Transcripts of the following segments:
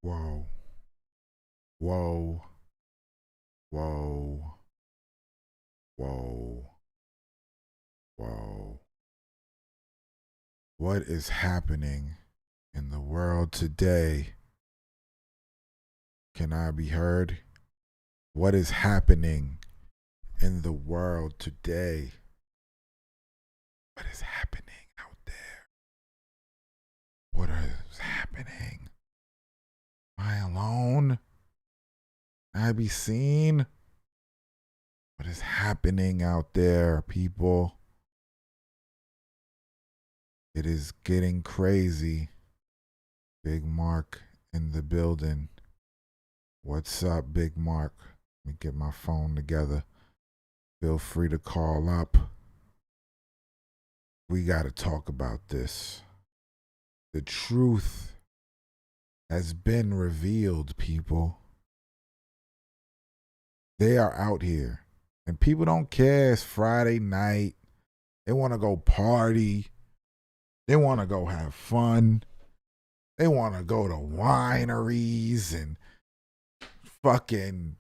Whoa, whoa, whoa, whoa, whoa. What is happening in the world today? Can I be heard? What is happening in the world today? What is happening out there? What is happening? Am I alone? Can I be seen? What is happening out there, people? It is getting crazy. Big Mark in the building. What's up, Big Mark? Let me get my phone together. Feel free to call up. We got to talk about this. The truth has been revealed, people. They are out here. And people don't care. It's Friday night. They want to go party. They want to go have fun. They want to go to wineries and fucking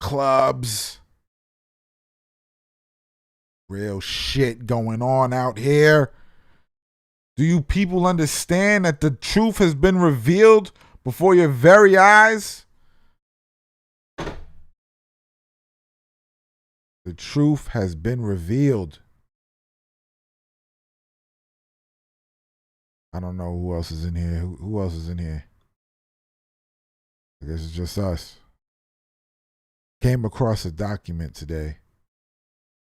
clubs. Real shit going on out here. Do you people understand that the truth has been revealed before your very eyes? The truth has been revealed. I don't know who else is in here. Who else is in here? I guess it's just us. Came across a document today.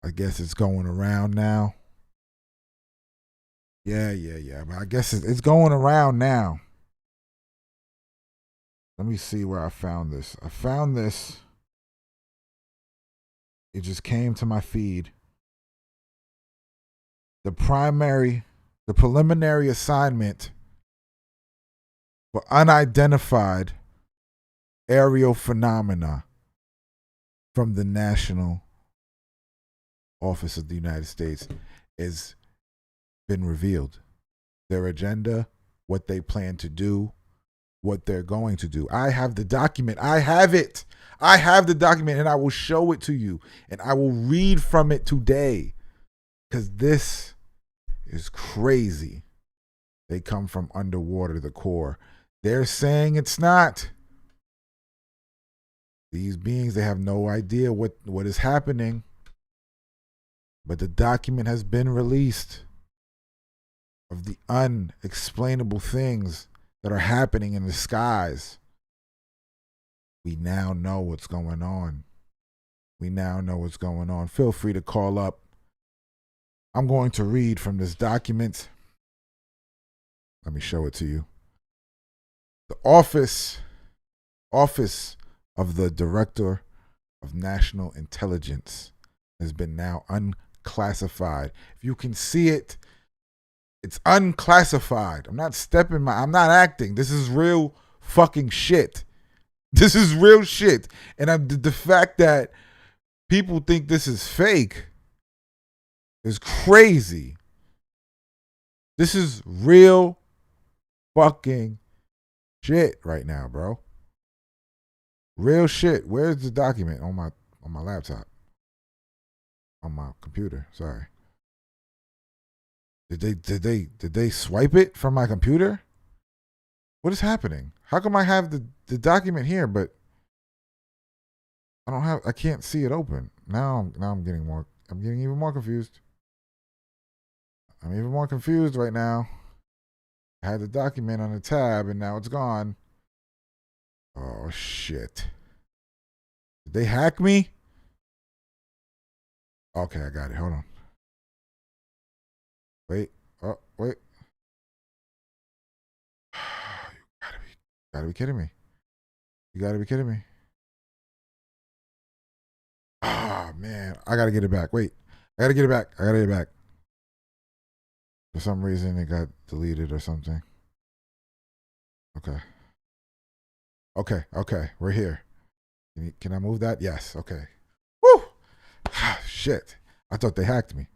I guess it's going around now. Yeah. But I guess it's going around now. Let me see where I found this. I found this. It just came to my feed. The preliminary assignment for unidentified aerial phenomena from the National Office of the United States has been revealed. Their agenda, what they plan to do, what they're going to do. I have the document. I have it. I have the document and I will show it to you and I will read from it today because this is crazy. They come from underwater, the core. They're saying it's not. These beings, they have no idea what is happening. But the document has been released of the unexplainable things that are happening in the skies. We now know what's going on. We now know what's going on. Feel free to call up. I'm going to read from this document. Let me show it to you. The Office of the Director of National Intelligence has been now unclassified. If you can see it, it's unclassified. I'm not acting. This is real fucking shit. This is real shit. And the fact that people think this is fake is crazy. This is real fucking shit right now, bro. Real shit. Where's the document on my laptop? On my computer. Sorry. Did they swipe it from my computer? What is happening? How come I have the document here, but I can't see it open. Now I'm getting even more confused. I'm even more confused right now. I had the document on the tab and now it's gone. Oh shit. Did they hack me? Okay, I got it. Hold on. Wait. Oh, wait. You gotta be kidding me. You gotta be kidding me. Ah, man. I gotta get it back. Wait. I gotta get it back. For some reason, it got deleted or something. Okay. We're here. Can I move that? Yes. Okay. Woo! Shit. I thought they hacked me.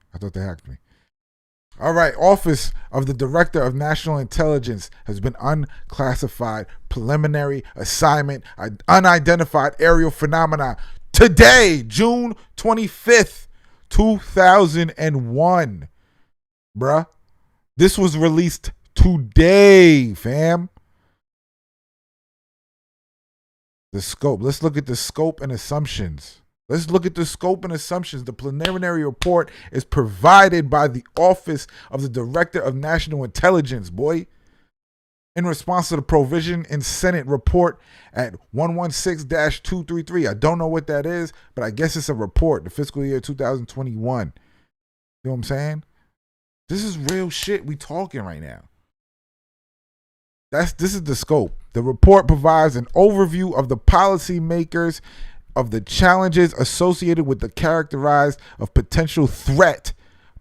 All right, Office of the Director of National Intelligence has been unclassified preliminary assignment, unidentified aerial phenomena today, June 25th, 2001. Bruh. This was released today, fam. The scope. Let's look at the scope and assumptions. The preliminary report is provided by the Office of the Director of National Intelligence, boy. In response to the provision in Senate report at 116-233. I don't know what that is, but I guess it's a report, the fiscal year 2021. You know what I'm saying? This is real shit we talking right now. This is the scope. The report provides an overview of the policymakers of the challenges associated with the characterized of potential threat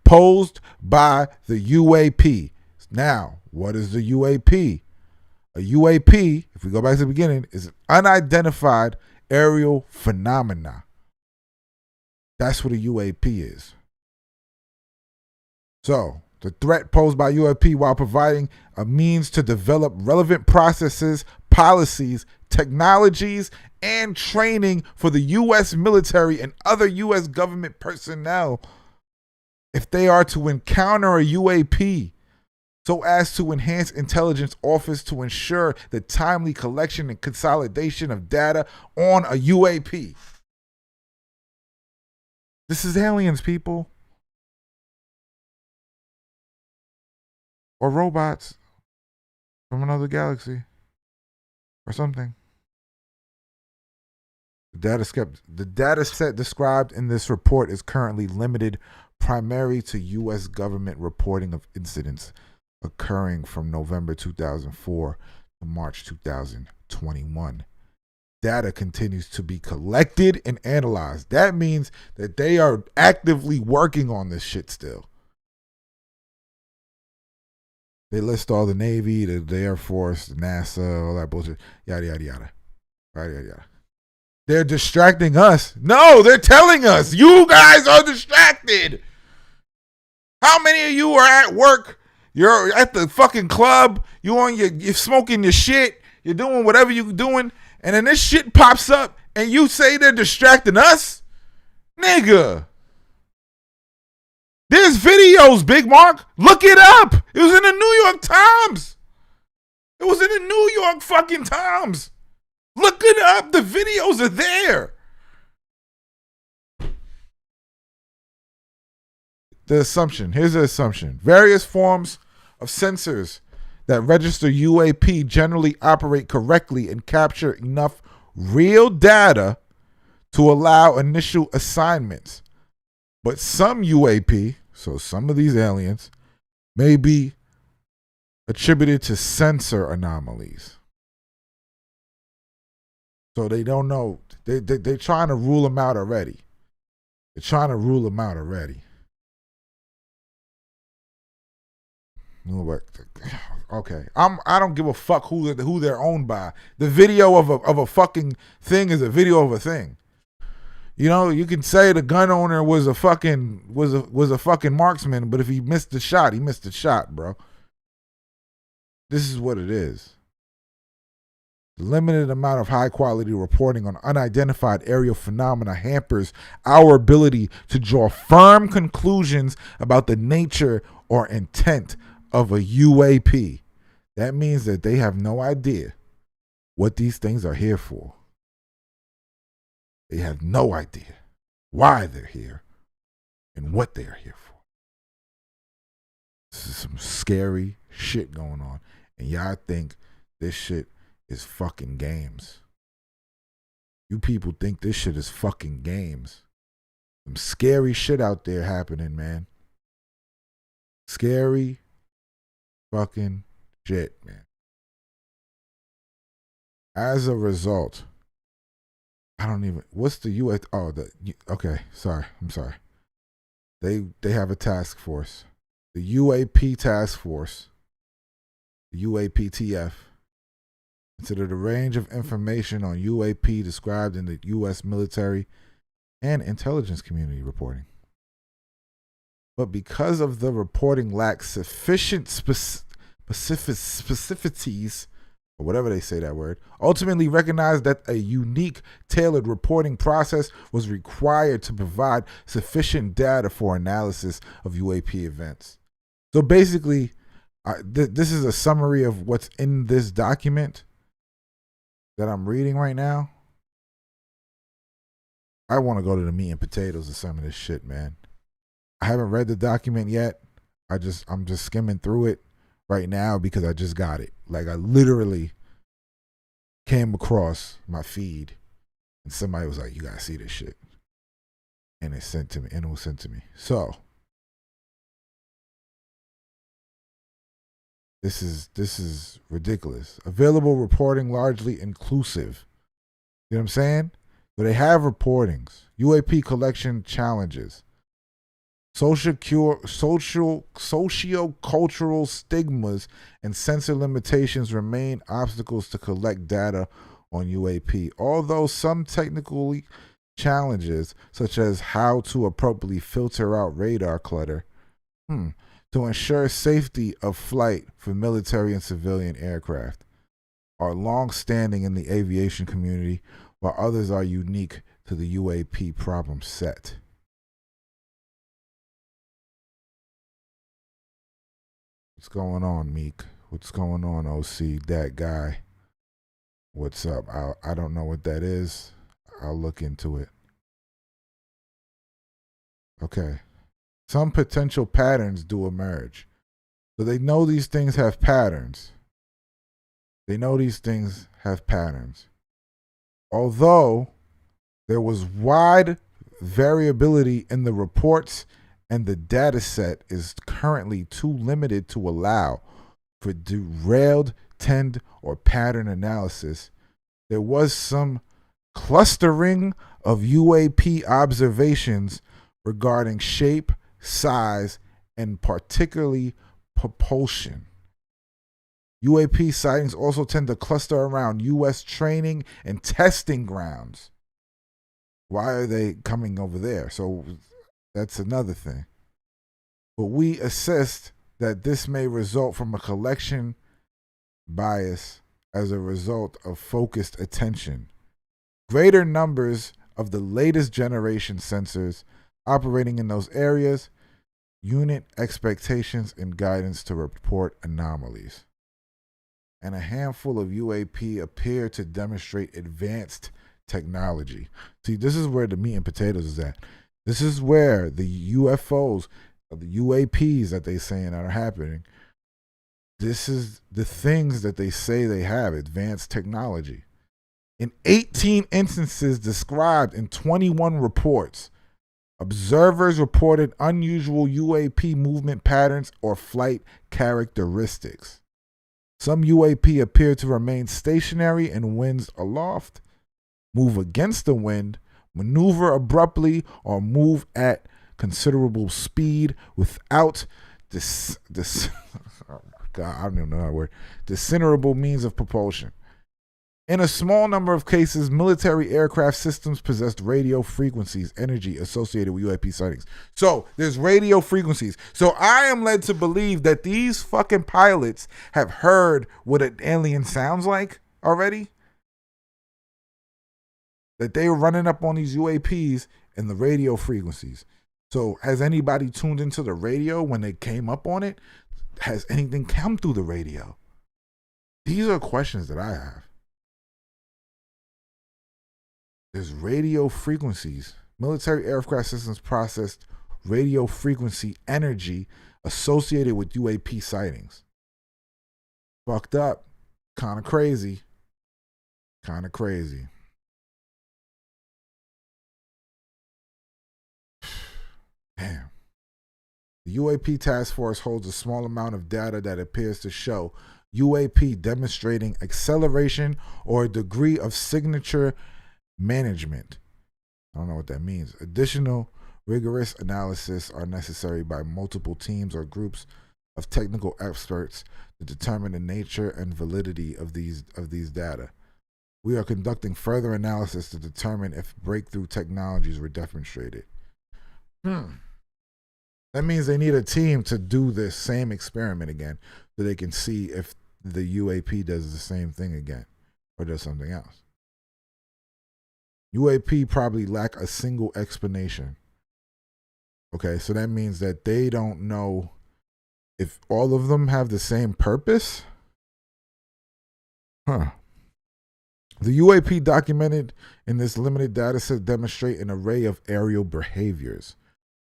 posed by the UAP. Now, what is the UAP? A UAP, if we go back to the beginning, is an unidentified aerial phenomena. That's what a UAP is. So, the threat posed by UAP while providing a means to develop relevant processes, policies, technologies, and training for the U.S. military and other U.S. government personnel if they are to encounter a UAP, so as to enhance intelligence office to ensure the timely collection and consolidation of data on a UAP. This is aliens, people. Or robots from another galaxy or something. The data set described in this report is currently limited primarily to U.S. government reporting of incidents occurring from November 2004 to March 2021. Data continues to be collected and analyzed. That means that they are actively working on this shit still. They list all the Navy, the Air Force, the NASA, all that bullshit, yada, yada, yada. Yada, yada, yada. They're distracting us. No, they're telling us, you guys are distracted. How many of you are at work? You're at the fucking club. You're smoking your shit. You're doing whatever you're doing. And then this shit pops up and you say they're distracting us? Nigga. There's videos, Big Mark. Look it up. It was in the New York Times. It was in the New York fucking Times. Look it up. The videos are there. The assumption. Here's the assumption. Various forms of sensors that register UAP generally operate correctly and capture enough real data to allow initial assignments. But some UAP, so some of these aliens, may be attributed to sensor anomalies. So they don't know. They're trying to rule them out already. Okay, I don't give a fuck who they're owned by. The video of a fucking thing is a video of a thing. You know, you can say the gun owner was a fucking marksman, but if he missed the shot, he missed the shot, bro. This is what it is. The limited amount of high quality reporting on unidentified aerial phenomena hampers our ability to draw firm conclusions about the nature or intent of a UAP. That means that they have no idea what these things are here for. They have no idea why they're here and what they're here for. This is some scary shit going on. And y'all think this shit is fucking games. You people think this shit is fucking games. Some scary shit out there happening, man. Scary fucking shit, man. As a result, what's the US? Okay, sorry. I'm sorry. They have a task force. The UAP task force, the UAPTF, considered a range of information on UAP described in the U.S. military and intelligence community reporting. but because of the reporting lacks sufficient specificities, or whatever they say that word, ultimately recognized that a unique, tailored reporting process was required to provide sufficient data for analysis of UAP events. So basically, this is a summary of what's in this document that I'm reading right now. I want to go to the meat and potatoes of some of this shit, man. I haven't read the document yet. I'm just skimming through it right now because I just got it. Like, I literally came across my feed and somebody was like, "You gotta see this shit," and it was sent to me. So this is ridiculous. Available reporting largely inclusive. You know what I'm saying? But they have reportings, UAP collection challenges, socio-cultural stigmas, and sensor limitations remain obstacles to collect data on UAP. Although some technical challenges, such as how to appropriately filter out radar clutter, to ensure safety of flight for military and civilian aircraft, are long-standing in the aviation community, while others are unique to the UAP problem set. What's going on, Meek? What's going on, OC? That guy. What's up? I don't know what that is. I'll look into it. Okay. Some potential patterns do emerge. So they know these things have patterns. Although there was wide variability in the reports and the data set is currently too limited to allow for derailed trend or pattern analysis, there was some clustering of UAP observations regarding shape, size, and particularly propulsion. UAP sightings also tend to cluster around U.S. training and testing grounds. Why are they coming over there? So that's another thing. But we assist that this may result from a collection bias as a result of focused attention. Greater numbers of the latest generation sensors operating in those areas, unit expectations, and guidance to report anomalies. And a handful of UAP appear to demonstrate advanced technology. See, this is where the meat and potatoes is at. This is where the UFOs, the UAPs that they're saying that are happening, this is the things that they say they have, advanced technology. In 18 instances described in 21 reports, observers reported unusual UAP movement patterns or flight characteristics. Some UAP appear to remain stationary in winds aloft, move against the wind, maneuver abruptly, or move at considerable speed without I don't even know that word. Discernible means of propulsion. In a small number of cases, military aircraft systems possessed radio frequencies, energy associated with UAP sightings. So there's radio frequencies. So I am led to believe that these fucking pilots have heard what an alien sounds like already. That they were running up on these UAPs and the radio frequencies. So has anybody tuned into the radio when they came up on it? Has anything come through the radio? These are questions that I have. There's radio frequencies. Military aircraft systems processed radio frequency energy associated with UAP sightings. Fucked up. Kind of crazy. Damn. The UAP task force holds a small amount of data that appears to show UAP demonstrating acceleration or a degree of signature management. I don't know what that means. Additional rigorous analysis are necessary by multiple teams or groups of technical experts to determine the nature and validity of these data. We are conducting further analysis to determine if breakthrough technologies were demonstrated. That means they need a team to do this same experiment again so they can see if the UAP does the same thing again or does something else. UAP probably lack a single explanation. Okay, so that means that they don't know if all of them have the same purpose. Huh. The UAP documented in this limited data set demonstrate an array of aerial behaviors,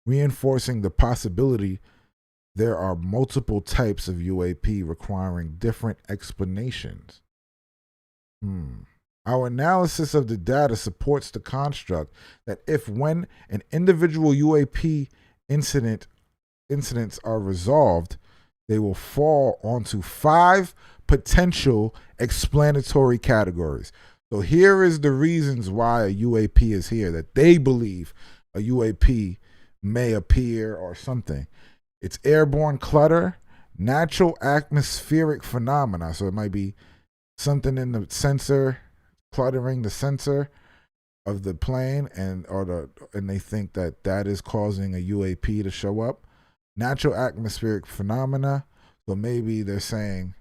reinforcing the possibility there are multiple types of UAP requiring different explanations. Our analysis of the data supports the construct that if when an individual UAP incidents are resolved, they will fall onto 5 potential explanatory categories. So here is the reasons why a UAP is here, that they believe a UAP may appear or something. It's airborne clutter, natural atmospheric phenomena. So it might be something in the sensor, cluttering the sensor of the plane, and they think that is causing a UAP to show up. Natural atmospheric phenomena. So maybe they're saying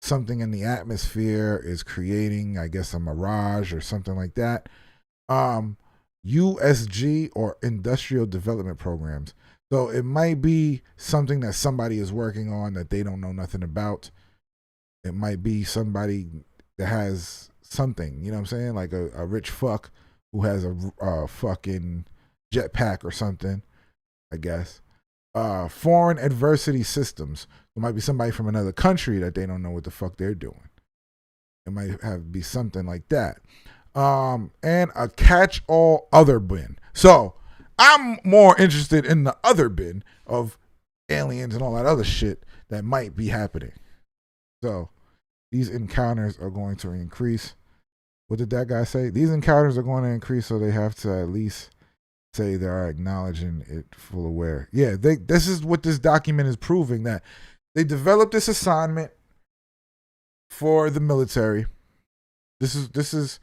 something in the atmosphere is creating, I guess, a mirage or something like that. USG or industrial development programs. So it might be something that somebody is working on that they don't know nothing about. It might be somebody that has something, you know what I'm saying? Like a rich fuck who has a fucking jetpack or something, I guess. Foreign adversity systems. It might be somebody from another country that they don't know what the fuck they're doing. It might be something like that. And a catch-all other bin. So I'm more interested in the other bin of aliens and all that other shit that might be happening. So these encounters are going to increase. What did that guy say? These encounters are going to increase, so they have to at least say they are acknowledging it full aware. Yeah, this is what this document is proving, that they developed this assignment for the military. This is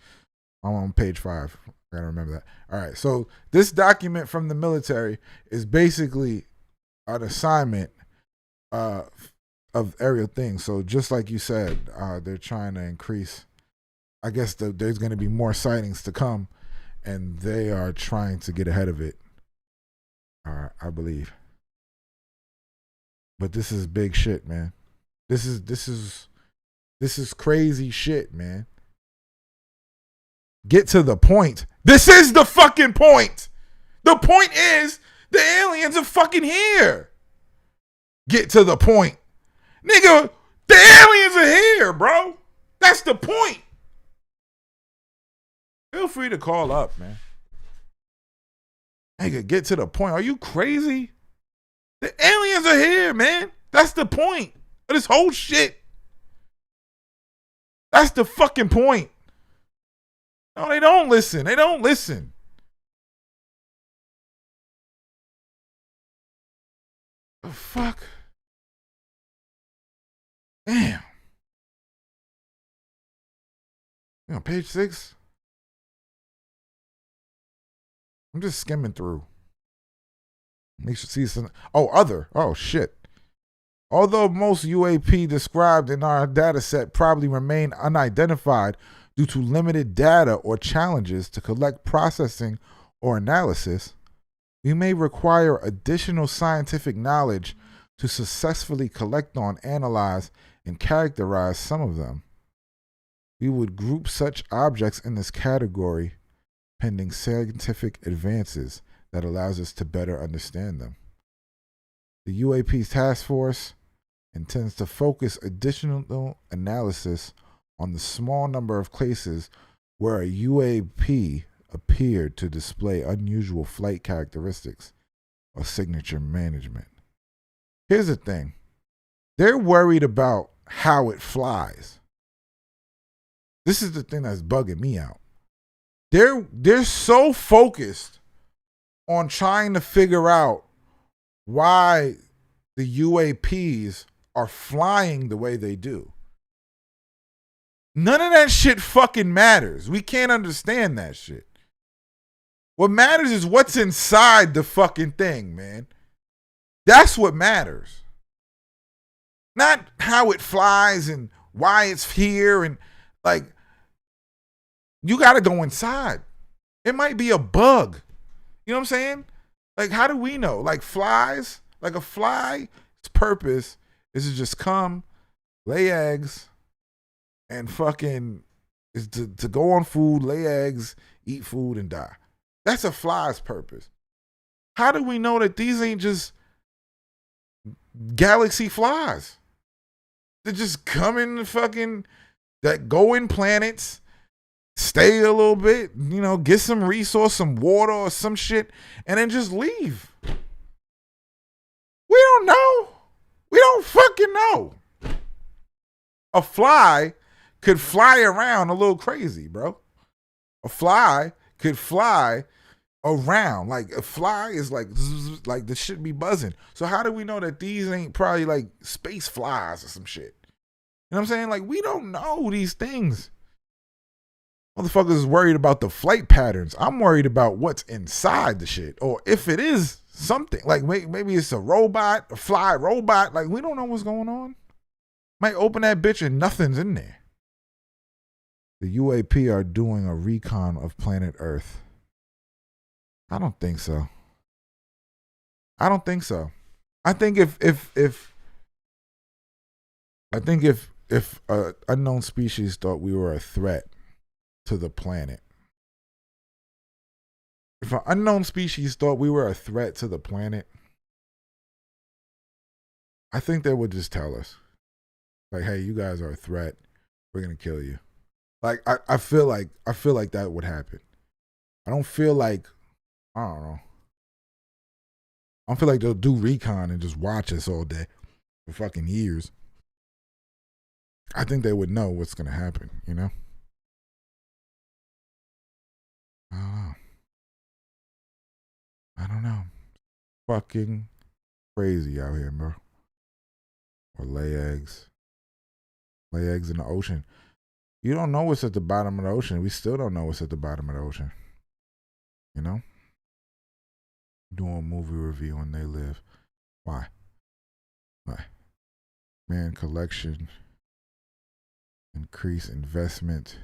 I'm on page 5. I gotta remember that. All right, so this document from the military is basically an assignment of aerial things. So just like you said, they're trying to increase. I guess there's going to be more sightings to come, and they are trying to get ahead of it. I believe. But this is big shit, man. This is crazy shit, man. Get to the point. This is the fucking point. The point is the aliens are fucking here. Get to the point. Nigga, the aliens are here, bro. That's the point. Feel free to call up, man. Nigga, get to the point. Are you crazy? The aliens are here, man. That's the point of this whole shit. That's the fucking point. No, they don't listen. They don't listen. The fuck? Damn. You know, page 6. I'm just skimming through. Make sure see some. Oh, other. Oh, shit. Although most UAP described in our data set probably remain unidentified due to limited data or challenges to collect, processing, or analysis, we may require additional scientific knowledge to successfully collect on, analyze, and characterize some of them. We would group such objects in this category pending scientific advances that allows us to better understand them. The UAP task force intends to focus additional analysis on the small number of cases where a UAP appeared to display unusual flight characteristics or signature management. Here's the thing. They're worried about how it flies. This is the thing that's bugging me out. They're so focused on trying to figure out why the UAPs are flying the way they do. None of that shit fucking matters. We can't understand that shit. What matters is what's inside the fucking thing, man. That's what matters. Not how it flies and why it's here. And like, you got to go inside. It might be a bug. You know what I'm saying? Like, how do we know? Like flies, like a fly's purpose is to just come, lay eggs, and fucking is to go on food, lay eggs, eat food, and die. That's a fly's purpose. How do we know that these ain't just galaxy flies? They're just coming fucking, that go in planets, stay a little bit, you know, get some resource, some water or some shit, and then just leave. We don't know. We don't fucking know. A fly could fly around a little crazy, bro. A fly could fly around. Like a fly is like the shit be buzzing. So how do we know that these ain't probably like space flies or some shit? You know what I'm saying? Like, we don't know these things. Motherfuckers is worried about the flight patterns. I'm worried about what's inside the shit. Or if it is something. Like maybe it's a robot, a fly robot. Like, we don't know what's going on. Might open that bitch and nothing's in there. The UAP are doing a recon of planet Earth. I don't think so. I don't think so. I think if an unknown species thought we were a threat to the planet, if an unknown species thought we were a threat to the planet, I think they would just tell us, like, hey, you guys are a threat. We're gonna kill you. Like, I feel like that would happen. I don't feel like, I don't know. I don't feel like they'll do recon and just watch us all day for fucking years. I think they would know what's gonna happen, you know? I don't know. Fucking crazy out here, bro. Or lay eggs. Lay eggs in the ocean. You don't know what's at the bottom of the ocean. We still don't know what's at the bottom of the ocean. You know? Doing a movie review on They Live. Why? Man, collection. Increase investment.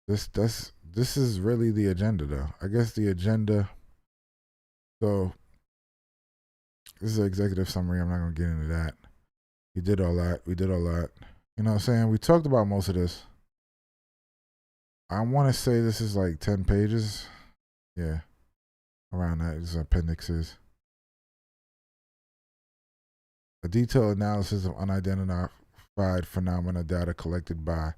This is really the agenda, though. I guess the agenda. So this is an executive summary. I'm not gonna get into that. We did all that. You know what I'm saying? We talked about most of this. I want to say this is like 10 pages. Yeah, around that. It's appendixes. A detailed analysis of unidentified phenomena data collected by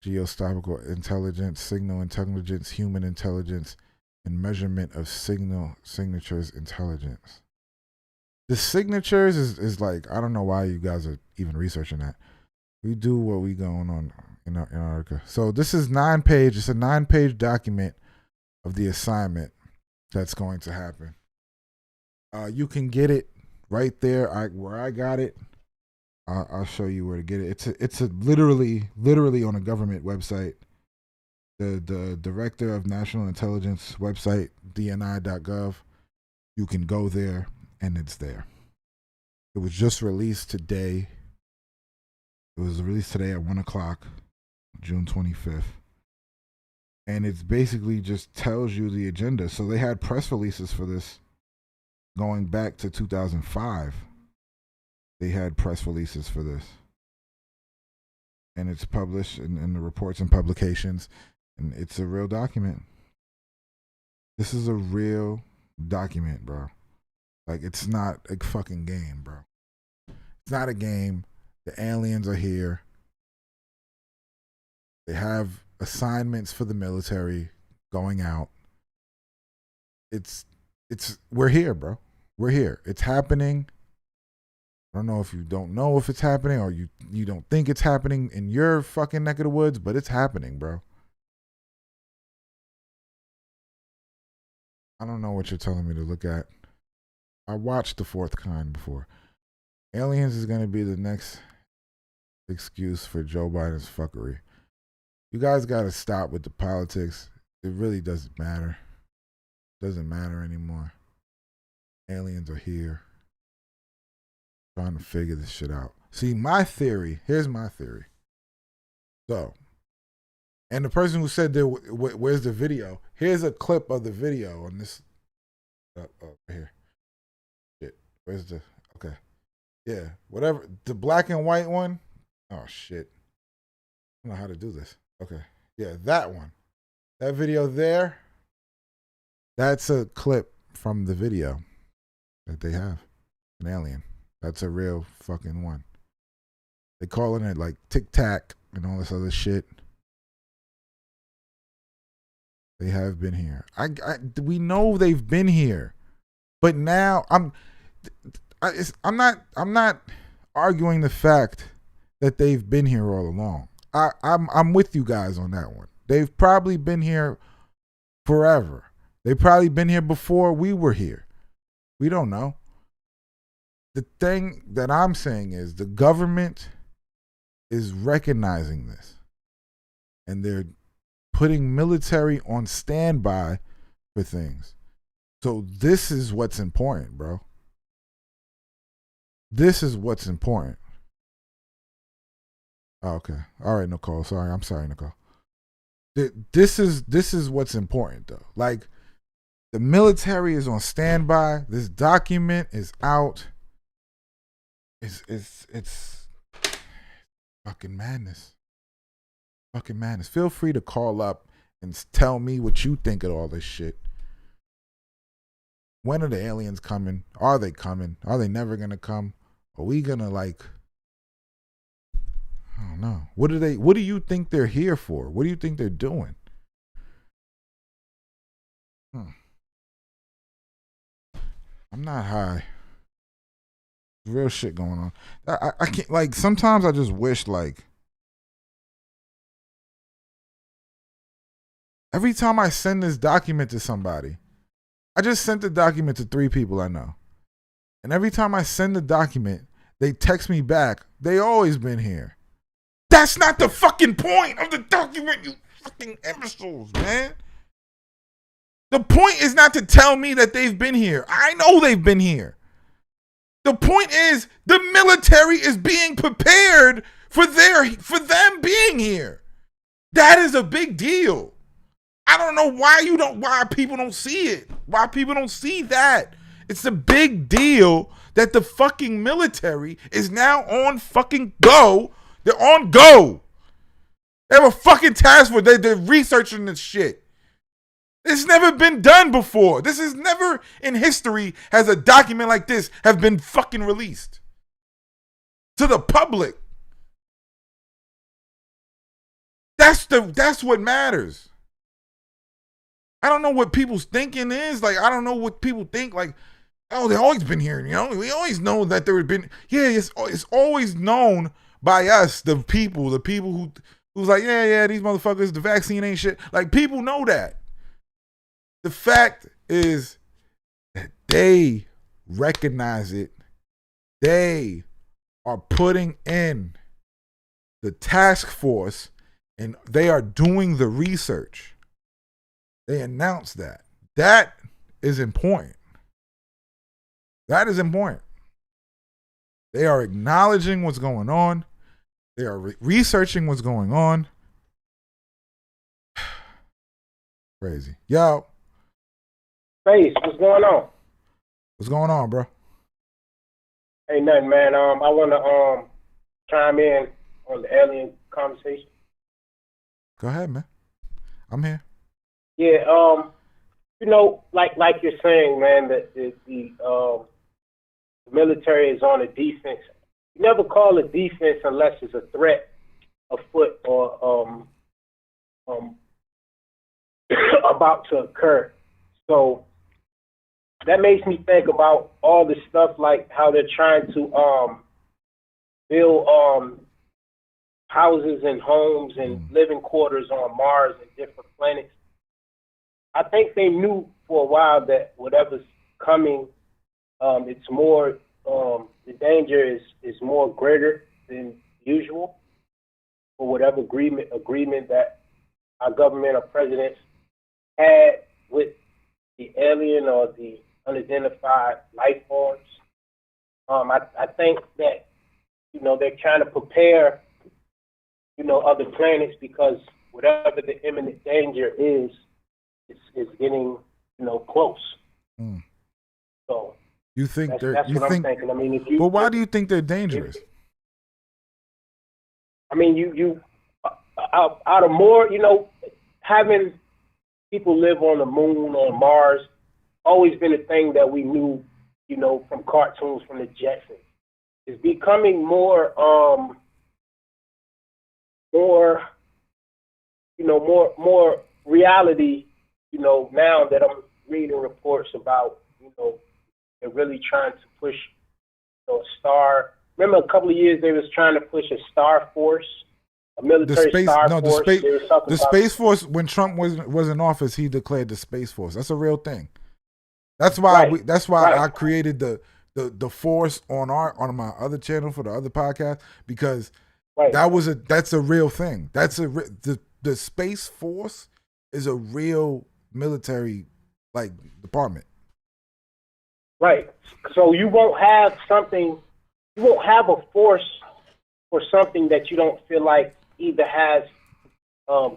geostatistical intelligence, signal intelligence, human intelligence, and measurement of signal signatures intelligence. The signatures is like, I don't know why you guys are even researching that. We do what we going on in Antarctica. So this is 9 page. It's a 9-page document of the assignment that's going to happen. You can get it right there. Where I got it. I'll show you where to get it. It's literally on a government website. The Director of National Intelligence website, dni.gov. You can go there and it's there. It was just released today. It was released today at 1:00, June 25th. And it's basically just tells you the agenda. So they had press releases for this going back to 2005. They had press releases for this. And it's published in the reports and publications. And it's a real document. This is a real document, bro. Like, it's not a fucking game, bro. It's not a game. The aliens are here. They have assignments for the military going out. We're here, bro. We're here. It's happening. I don't know if you don't know if it's happening or you don't think it's happening in your fucking neck of the woods, but it's happening, bro. I don't know what you're telling me to look at. I watched The Fourth Kind before. Aliens is going to be the next excuse for Joe Biden's fuckery. You guys got to stop with the politics. It really doesn't matter. It doesn't matter anymore. Aliens are here. Trying to figure this shit out. See, my theory, here's my theory. So, and the person who said, where's the video? Here's a clip of the video on this. Here. Shit. Where's the, okay. Yeah, whatever. The black and white one. Oh, shit. I don't know how to do this. Okay. Yeah, that one. That video there. That's a clip from the video that they have. An alien. That's a real fucking one. They calling it like Tic Tac and all this other shit. They have been here. We know they've been here, but now I'm not arguing the fact that they've been here all along. I'm with you guys on that one. They've probably been here forever. They've probably been here before we were here. We don't know. The thing that I'm saying is the government is recognizing this, and they're putting military on standby for things. So this is what's important, bro. This is what's important. Oh, okay. All right, Nicole. Sorry. I'm sorry, Nicole. This is what's important, though. Like, the military is on standby. This document is out. It's fucking madness. Fucking madness. Feel free to call up and tell me what you think of all this shit. When are the aliens coming? Are they coming? Are they never gonna come? Are we gonna like? I don't know. What do you think they're here for? What do you think they're doing? I'm not high. Real shit going on. I can't, like, sometimes I just wish, like, every time I send this document to somebody, I just sent the document to 3 people I know. And every time I send the document, they text me back, they always been here. That's not the fucking point of the document, you fucking imbeciles, man. The point is not to tell me that they've been here. I know they've been here. The point is the military is being prepared for them being here. That is a big deal. I don't know why people don't see it. Why people don't see that. It's a big deal that the fucking military is now on fucking go. They're on go. They have a fucking task force. They're researching this shit. It's never been done before. This is never in history has a document like this have been fucking released to the public. That's what matters. I don't know what people's thinking is. Like, I don't know what people think. Like, oh, they've always been here. You know, we always know that there have been. Yeah, it's always known by us, the people who's like, yeah, these motherfuckers, the vaccine ain't shit. Like, people know that. The fact is that they recognize it. They are putting in the task force and they are doing the research. They announced that. That is important. That is important. They are acknowledging what's going on. They are researching what's going on. Crazy. Yo. Face, what's going on? What's going on, bro? Ain't nothing, man. I want to chime in on the alien conversation. Go ahead, man. I'm here. Yeah, you know, like you're saying, man, that the military is on a defense. You never call a defense unless it's a threat afoot or about to occur. So that makes me think about all the stuff like how they're trying to build houses and homes and living quarters on Mars and different planets. I think they knew for a while that whatever's coming, it's more, the danger is more greater than usual for whatever agreement that our government or presidents had with the alien or the unidentified life forms. I think that, they're trying to prepare, other planets because whatever the imminent danger is getting, close. Mm. So you think that's they're? what You I'm think? thinking. I mean, But why do you think they're dangerous? you out of more, having people live on the moon, on Mars, always been a thing that we knew, from cartoons, from the Jetsons. It's becoming more reality, now that I'm reading reports about, they're really trying to push, a star. Remember a couple of years they was trying to push a star force, a military star force. The Space Force, when Trump was in office, he declared the Space Force. That's a real thing. That's why I created the force on my other channel for the other podcast, because that's a real thing. The Space Force is a real military department. Right. So you won't have a force for something that you don't feel like either has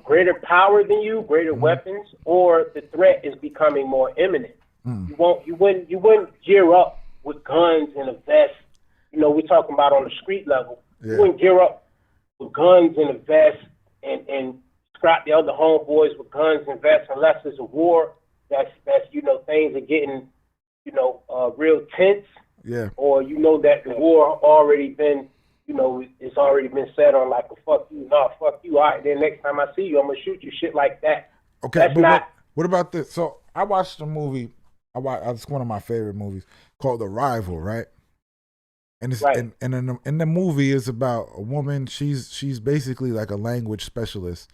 greater power than you, greater weapons, or the threat is becoming more imminent. You wouldn't gear up with guns and a vest. We're talking about on the street level. Yeah. You wouldn't gear up with guns and a vest and scrap the other homeboys with guns and vests unless it's a war that's things are getting real tense. Yeah. Or that the war already been it's already been set on like a fuck you, fuck you. All right, then next time I see you, I'm gonna shoot you, shit like that. Okay, that's but what about this? So I watched a movie. It's one of my favorite movies called Arrival, right? And it's and in the movie is about a woman. She's basically like a language specialist,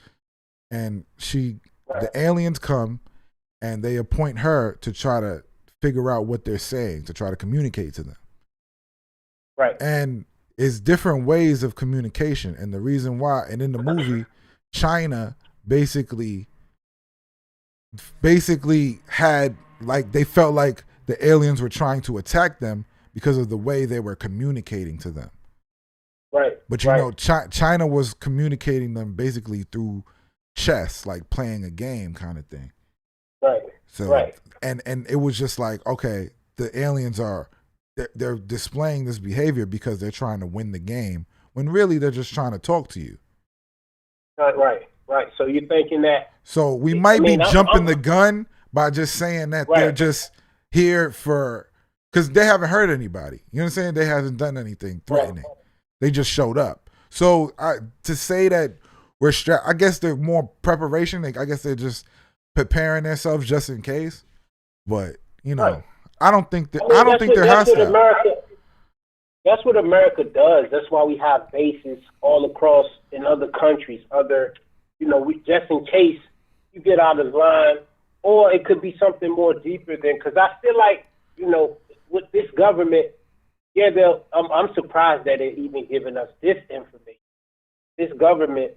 and the aliens come and they appoint her to try to figure out what they're saying, to try to communicate to them. Right. And it's different ways of communication, and the reason why. And in the movie, China basically had they felt like the aliens were trying to attack them because of the way they were communicating to them. Right. But China was communicating them basically through chess, like playing a game kind of thing. Right. So and it was just like, okay, the aliens they're displaying this behavior because they're trying to win the game, when really they're just trying to talk to you. Right. So you're thinking that. So we might be jumping the gun by just saying that they're just here because they haven't hurt anybody. You know what I'm saying? They haven't done anything threatening. Right. They just showed up. So to say that we're strapped, I guess they're more preparation. I guess they're just preparing themselves just in case. But I don't think there has to. That's what America does. That's why we have bases all across in other countries. We just in case you get out of line, or it could be something more deeper than. Because I feel like with this government, I'm surprised that they're even giving us this information. This government,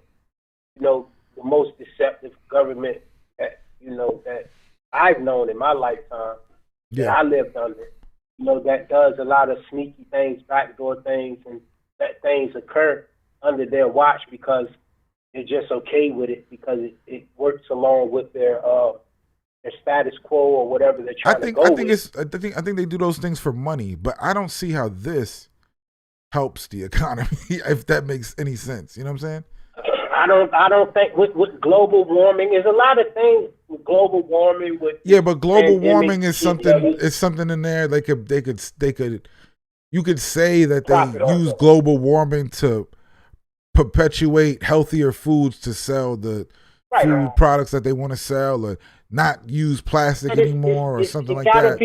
the most deceptive government that that I've known in my lifetime. That I lived under, that does a lot of sneaky things, backdoor things, and that things occur under their watch because they're just okay with it because it works along with their status quo or whatever they're trying to go with. I think they do those things for money, but I don't see how this helps the economy, if that makes any sense. You know what I'm saying? I don't think with global warming, there's a lot of things with global warming. But global warming is something. It's something in there. They could. You could say that they use global warming to perpetuate healthier foods to sell the food products that they want to sell, or not use plastic anymore, or something like that.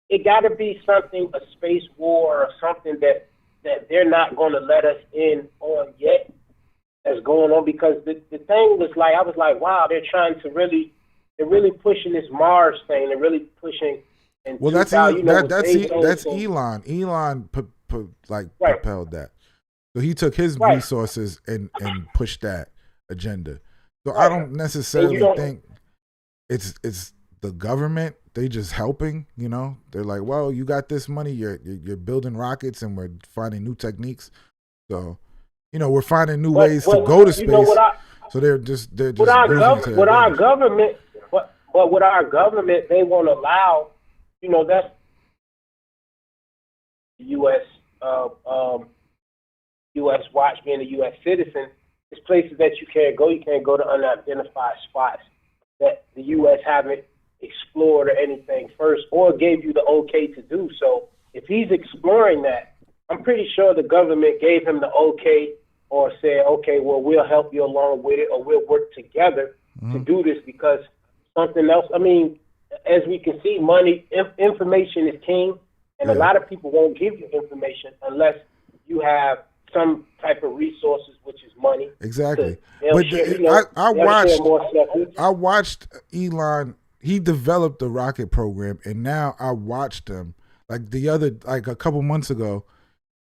It got to be something, a space war or something that they're not going to let us in on yet. That's going on, because the thing was like, I was like, wow, they're really pushing this Mars thing. They're really pushing. And that's Elon. Elon propelled that. So he took his resources and pushed that agenda. So I don't necessarily think it's the government they just helping. You know, they're like, well, you got this money. You're building rockets, and we're finding new techniques. So, you know, we're finding new ways to go to space. So they're just with our government, but with our government, they won't allow. You know, that's U.S. U.S. watch, being a U.S. citizen. There's places that you can't go. You can't go to unidentified spots that the U.S. haven't explored or anything first, or gave you the okay to do so. If he's exploring that, I'm pretty sure the government gave him the okay, or said, okay, well, we'll help you along with it, or we'll work together to do this, because something else, I mean, as we can see, money, information is king, and a lot of people won't give you information unless you have some type of resources, which is money. Exactly. But I watched Elon. He developed the rocket program, and now I watched him. Like a couple months ago,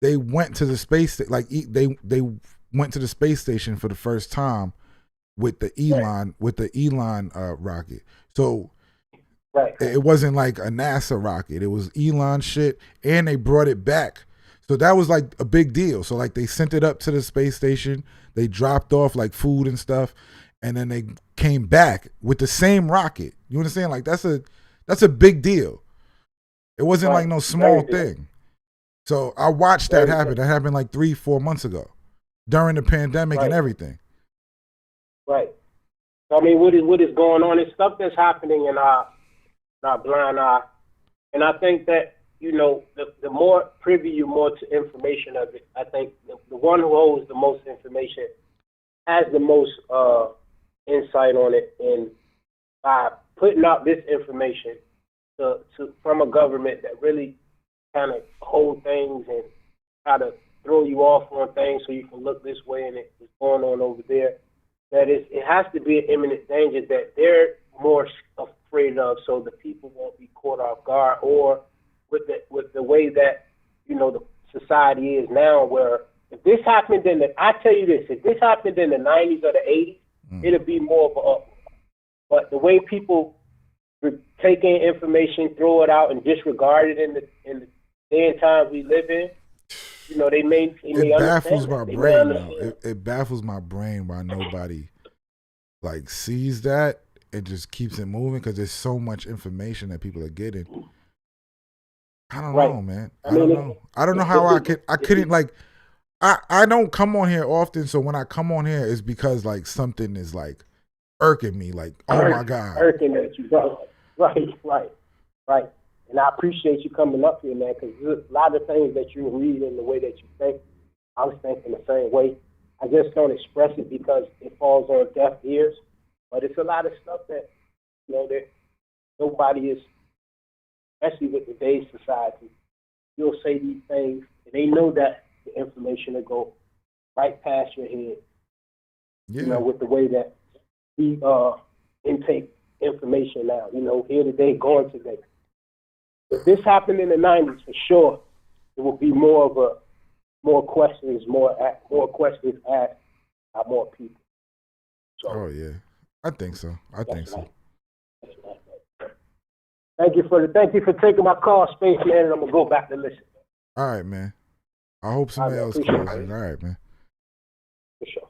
they went to the space. They went to the space station for the first time with the Elon rocket. So it wasn't like a NASA rocket. It was Elon shit, and they brought it back. So that was like a big deal. So like they sent it up to the space station. They dropped off like food and stuff, and then they came back with the same rocket. You understand? Like that's a big deal. It wasn't like no small thing. So I watched that happen. That happened like 3-4 months ago during the pandemic and everything. Right. I mean, what is going on? It's stuff that's happening in our blind eye. And I think that, you know, the more privy you're more to information of it, I think the one who holds the most information has the most insight on it. And by putting out this information from a government that really kind of hold things and try to throw you off on things so you can look this way and it's going on over there, that it has to be an imminent danger that they're more afraid of, so the people won't be caught off guard, or with the way that, you know, the society is now, where if this happened I tell you this, if this happened in the 90s or the 80s, it'd be more of an uproar. But the way people take in information, throw it out, and disregard it in the day and time we live in, you know, it baffles my brain though. It baffles my brain why nobody like sees that and just keeps it moving, because there's so much information that people are getting. I don't know, man. I don't know how I couldn't like. I don't come on here often, so when I come on here, it's because like something is like irking me. Like, oh my god, irking at you, bro. Right. And I appreciate you coming up here, man, because there's a lot of things that you read and the way that you think. I was thinking the same way. I just don't express it because it falls on deaf ears. But it's a lot of stuff that, you know, that nobody is, especially with today's society. You'll say these things, and they know that the information will go right past your head. Yeah. You know, with the way that we intake information now. You know, here today, gone today. If this happened in the 90s, for sure, it would be more questions asked by more people. So, oh yeah, I think so. Thank you for taking my call, Space Man, and I'm gonna go back to listen. All right, man. I hope somebody else calls in. All right, man. For sure.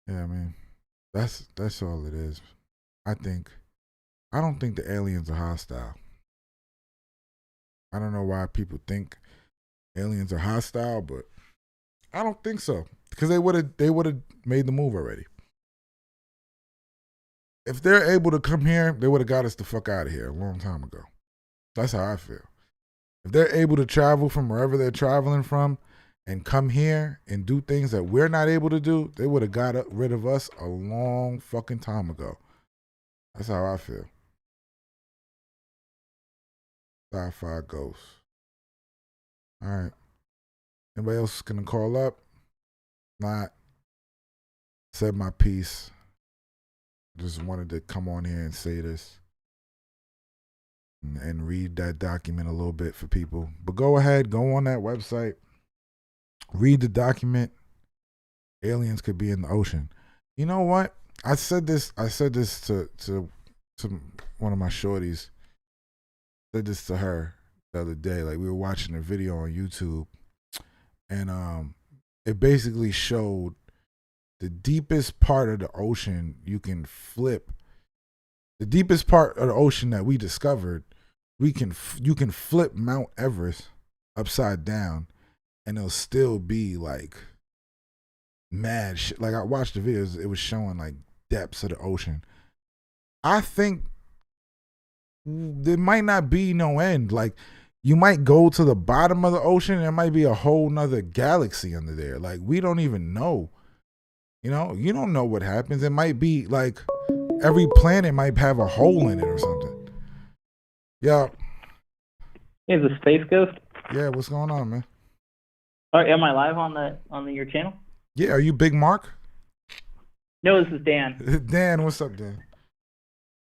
Yeah, man. That's all it is. I don't think the aliens are hostile. I don't know why people think aliens are hostile, but I don't think so, because they would have made the move already. If they're able to come here, they would have got us the fuck out of here a long time ago. That's how I feel. If they're able to travel from wherever they're traveling from and come here and do things that we're not able to do, they would have got rid of us a long fucking time ago. That's how I feel. Sp8ghost. All right. Anybody else gonna call up? Not. Said my piece. Just wanted to come on here and say this and read that document a little bit for people. But go ahead, go on that website, read the document. Aliens could be in the ocean. You know what? I said this to one of my shorties said this to her the other day. Like we were watching a video on YouTube, and it basically showed the deepest part of the ocean you can flip. The deepest part of the ocean that we discovered, you can flip Mount Everest upside down, and it'll still be like mad shit. Like I watched the videos, it was showing like depths of the ocean. I think there might not be no end. Like you might go to the bottom of the ocean, and there might be a whole nother galaxy under there. Like we don't even know. You know, you don't know what happens. It might be like every planet might have a hole in it or something. Yeah. Hey, is this Sp8ghost? Yeah, what's going on, man? All right, am I live on your channel? Yeah, are you Big Mark? No, this is Dan. Dan, what's up, Dan?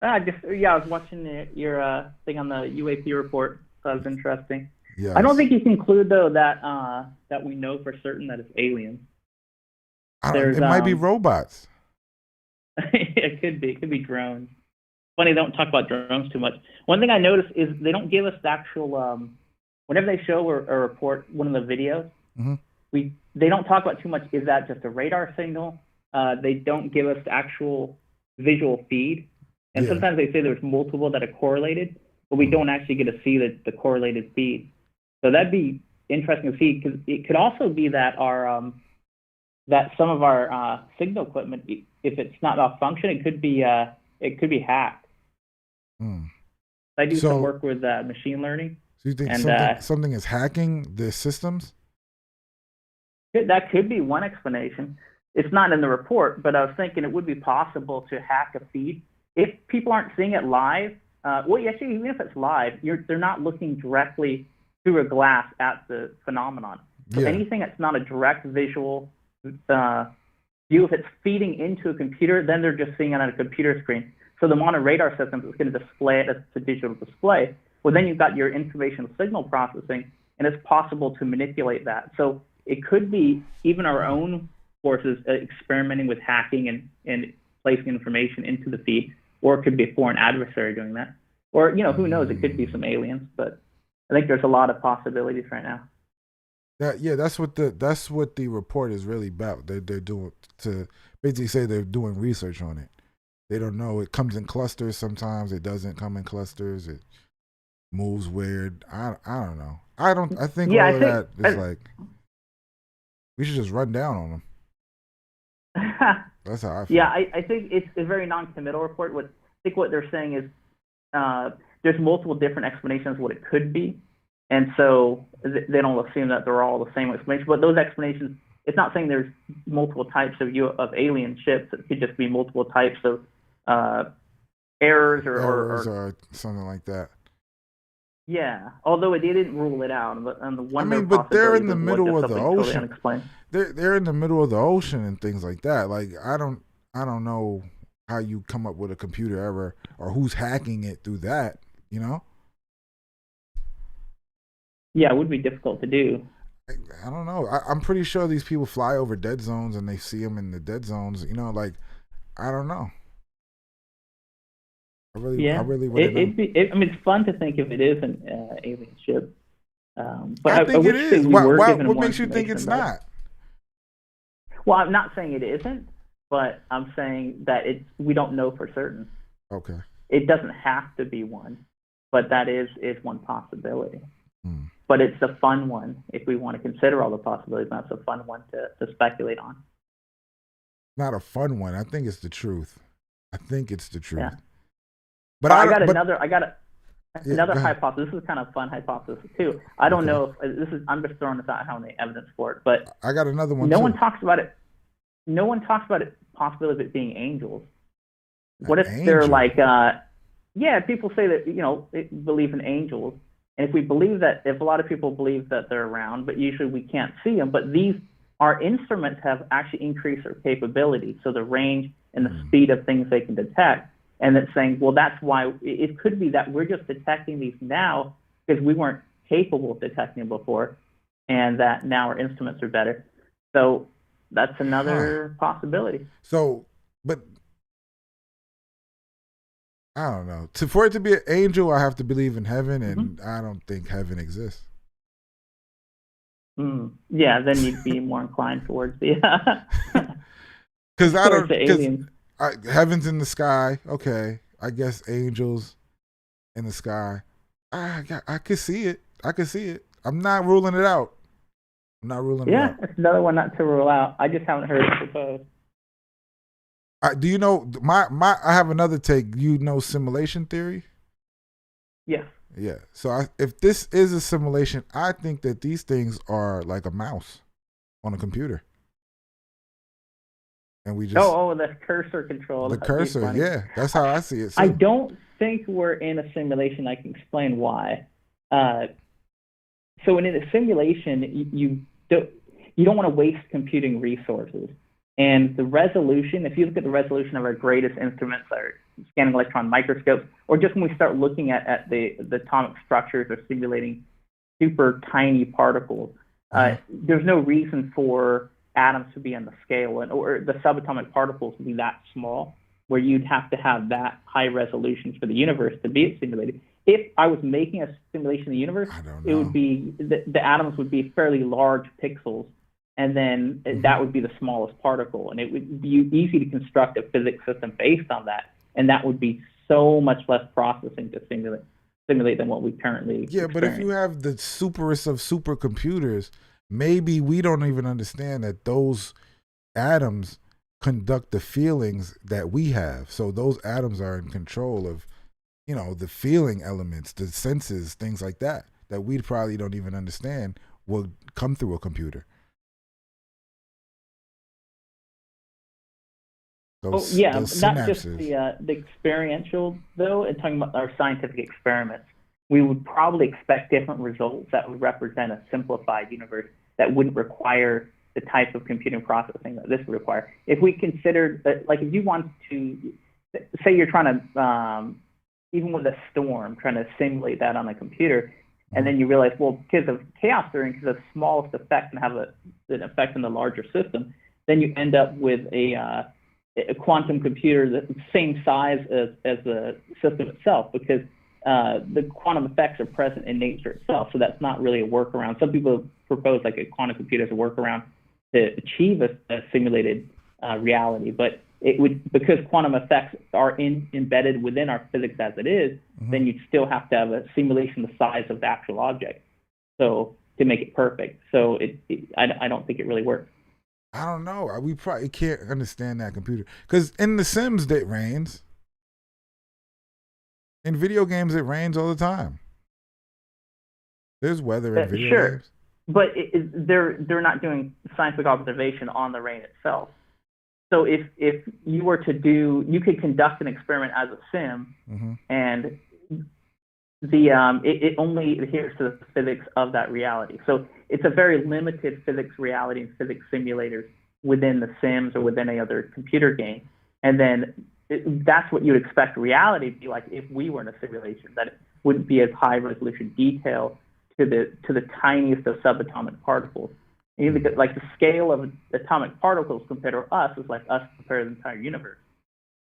I was watching your thing on the UAP report. So that was interesting. Yeah. I don't think you can conclude though that that we know for certain that it's aliens. It might be robots. It could be drones. Funny, they don't talk about drones too much. One thing I noticed is they don't give us the actual. Whenever they show or report one of the videos, they don't talk about too much. Is that just a radar signal? They don't give us the actual visual feed, and sometimes they say there's multiple that are correlated, but we don't actually get to see the correlated feed. So that'd be interesting to see, because it could also be that our that some of our signal equipment, if it's not malfunction, it could be hacked. I do some work with machine learning. So you think something is hacking the systems? That could be one explanation. It's not in the report, but I was thinking it would be possible to hack a feed. If people aren't seeing it live, actually, even if it's live, they're not looking directly through a glass at the phenomenon. So anything that's not a direct visual view, if it's feeding into a computer, then they're just seeing it on a computer screen. So the mono radar system is going to display it as a digital display. Well, then you've got your information signal processing, and it's possible to manipulate that. So it could be even our own forces experimenting with hacking and placing information into the feed, or it could be a foreign adversary doing that. Or, who knows, it could be some aliens, but I think there's a lot of possibilities right now. That's what the report is really about. They're doing to basically say they're doing research on it. They don't know. It comes in clusters sometimes. It doesn't come in clusters. It moves weird. I don't know. I think that is like we should just run down on them. That's how I feel. Yeah, I think it's a very non-committal report. I think what they're saying is there's multiple different explanations of what it could be, and so they don't assume that they're all the same explanation. But those explanations, it's not saying there's multiple types of alien ships. It could just be multiple types of errors or something like that. Yeah, although it didn't rule it out. And the one but they're in the middle of the ocean. Totally they're in the middle of the ocean and things like that. Like I don't know how you come up with a computer error or who's hacking it through that. Yeah, it would be difficult to do. I don't know. I'm pretty sure these people fly over dead zones and they see them in the dead zones. Like I don't know. I really wouldn't know. It's fun to think if it is an alien ship. But I think it is. What makes you think it's not? Well, I'm not saying it isn't, but I'm saying that we don't know for certain. Okay. It doesn't have to be one, but that is one possibility. But it's a fun one if we want to consider all the possibilities. That's a fun one to speculate on. Not a fun one. I think it's the truth. Yeah. But I got another hypothesis. This is kind of a fun hypothesis too. I don't know if I'm just throwing this out. I don't have any evidence for it, but I got another one. No one talks about it. No one talks about it. Possibility of it being angels. What if they're like? People say that they believe in angels, and if a lot of people believe that they're around, but usually we can't see them. But our instruments have actually increased their capability, so the range and the speed of things they can detect. And it's saying, well, that's why it could be that we're just detecting these now because we weren't capable of detecting them before, and that now our instruments are better. So that's another possibility. So, but I don't know. For it to be an angel, I have to believe in heaven, Mm-hmm. and I don't think heaven exists. Yeah, then you'd be more inclined towards the Because I towards don't. the Because aliens. heaven's in the sky. Okay, I guess angels in the sky. I could see it. I could see it. I'm not ruling it out. I'm not ruling it Yeah, out. it's another one not to rule out. I just haven't heard it proposed. Do you know my? I have another take. You know simulation theory? Yes. Yeah. So if this is a simulation, I think that these things are like a mouse on a computer, and we just Oh, the cursor control. the That'd be cursor. funny. Yeah, that's how I see it I too. don't think we're in a simulation. I can explain why. Uh, so in a simulation, you don't want to waste computing resources. And the resolution, if you look at the resolution of our greatest instruments, our scanning electron microscopes, or just when we start looking at the atomic structures or simulating super tiny particles, there's no reason for atoms to be on the scale or the subatomic particles to be that small, where you'd have to have that high resolution for the universe to be simulated. If I was making a simulation of the universe, I don't it would know. be the atoms would be fairly large pixels, and then that would be the smallest particle, and it would be easy to construct a physics system based on that, and that would be so much less processing to simulate than what we currently Yeah, but if you experience. have the superest of supercomputers, maybe we don't even understand that those atoms conduct the feelings that we have. So those atoms are in control of, the feeling elements, the senses, things like that, that we probably don't even understand will come through a computer. Oh Those yeah, those not just synapses. the experiential though. And talking about our scientific experiments, we would probably expect different results that would represent a simplified universe that wouldn't require the type of computing processing that this would require. If we considered that, like, if you want to say you're trying to even with a storm, trying to simulate that on a computer, and then you realize, well, because of chaos theory, because the smallest effect can have an effect in the larger system, then you end up with a quantum computer that's the same size as the system itself, because the quantum effects are present in nature itself. So that's not really a workaround. Some people propose like a quantum computer as a workaround to achieve a simulated reality, but it would, because quantum effects are embedded within our physics as it is, then you'd still have to have a simulation the size of the actual object, so to make it perfect. So I don't think it really works. I don't know. We probably can't understand that computer because in The Sims it rains. In video games, it rains all the time. There's weather in video Sure, games. but they're not doing scientific observation on the rain itself. So if you were to do, you could conduct an experiment as a sim, and it only adheres to the physics of that reality. So it's a very limited physics reality and physics simulators within the Sims or within any other computer game. And then that's what you'd expect reality to be like if we were in a simulation, that it wouldn't be as high resolution detail to the tiniest of subatomic particles. And you look at like the scale of atomic particles compared to us is like us compared to the entire universe.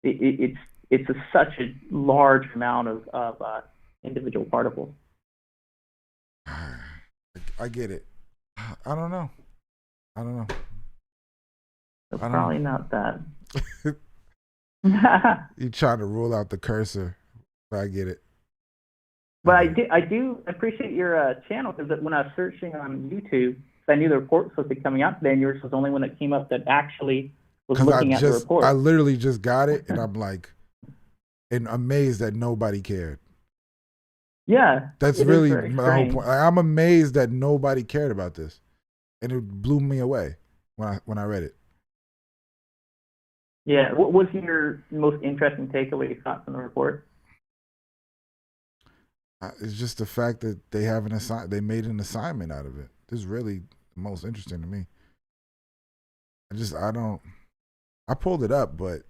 It's such a large amount of individual particles. I get it. I don't know. I don't know. So I don't probably not that. know. You trying to rule out the cursor, but I get it. But I do appreciate your channel, because when I was searching on YouTube, I knew the report was supposed to be coming out today, and yours was the only one that came up that actually was Because looking at the report. I literally just got it, and I'm like, and amazed that nobody cared. Yeah, That's it is really very my whole strange. point. I'm amazed that nobody cared about this, and it blew me away when I read it. Yeah, what was your most interesting takeaway you got from the report? It's just the fact that they made an assignment out of it. This is really the most interesting to me. I don't. I pulled it up, but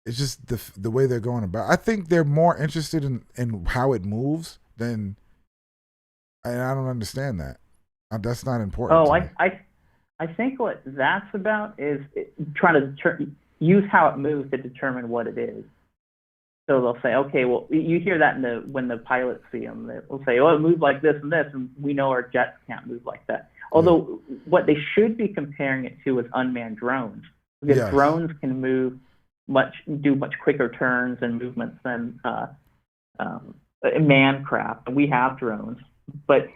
it's just the way they're going about. I think they're more interested in how it moves than, and I don't understand that. That's not important Oh, to me. I think what that's about is trying to use how it moves to determine what it is. So they'll say, okay, well, you hear that when the pilots see them, they'll say, oh, it moved like this and this, and we know our jets can't move like that. Although what they should be comparing it to is unmanned drones, because drones can do much quicker turns and movements than man craft. We have drones, but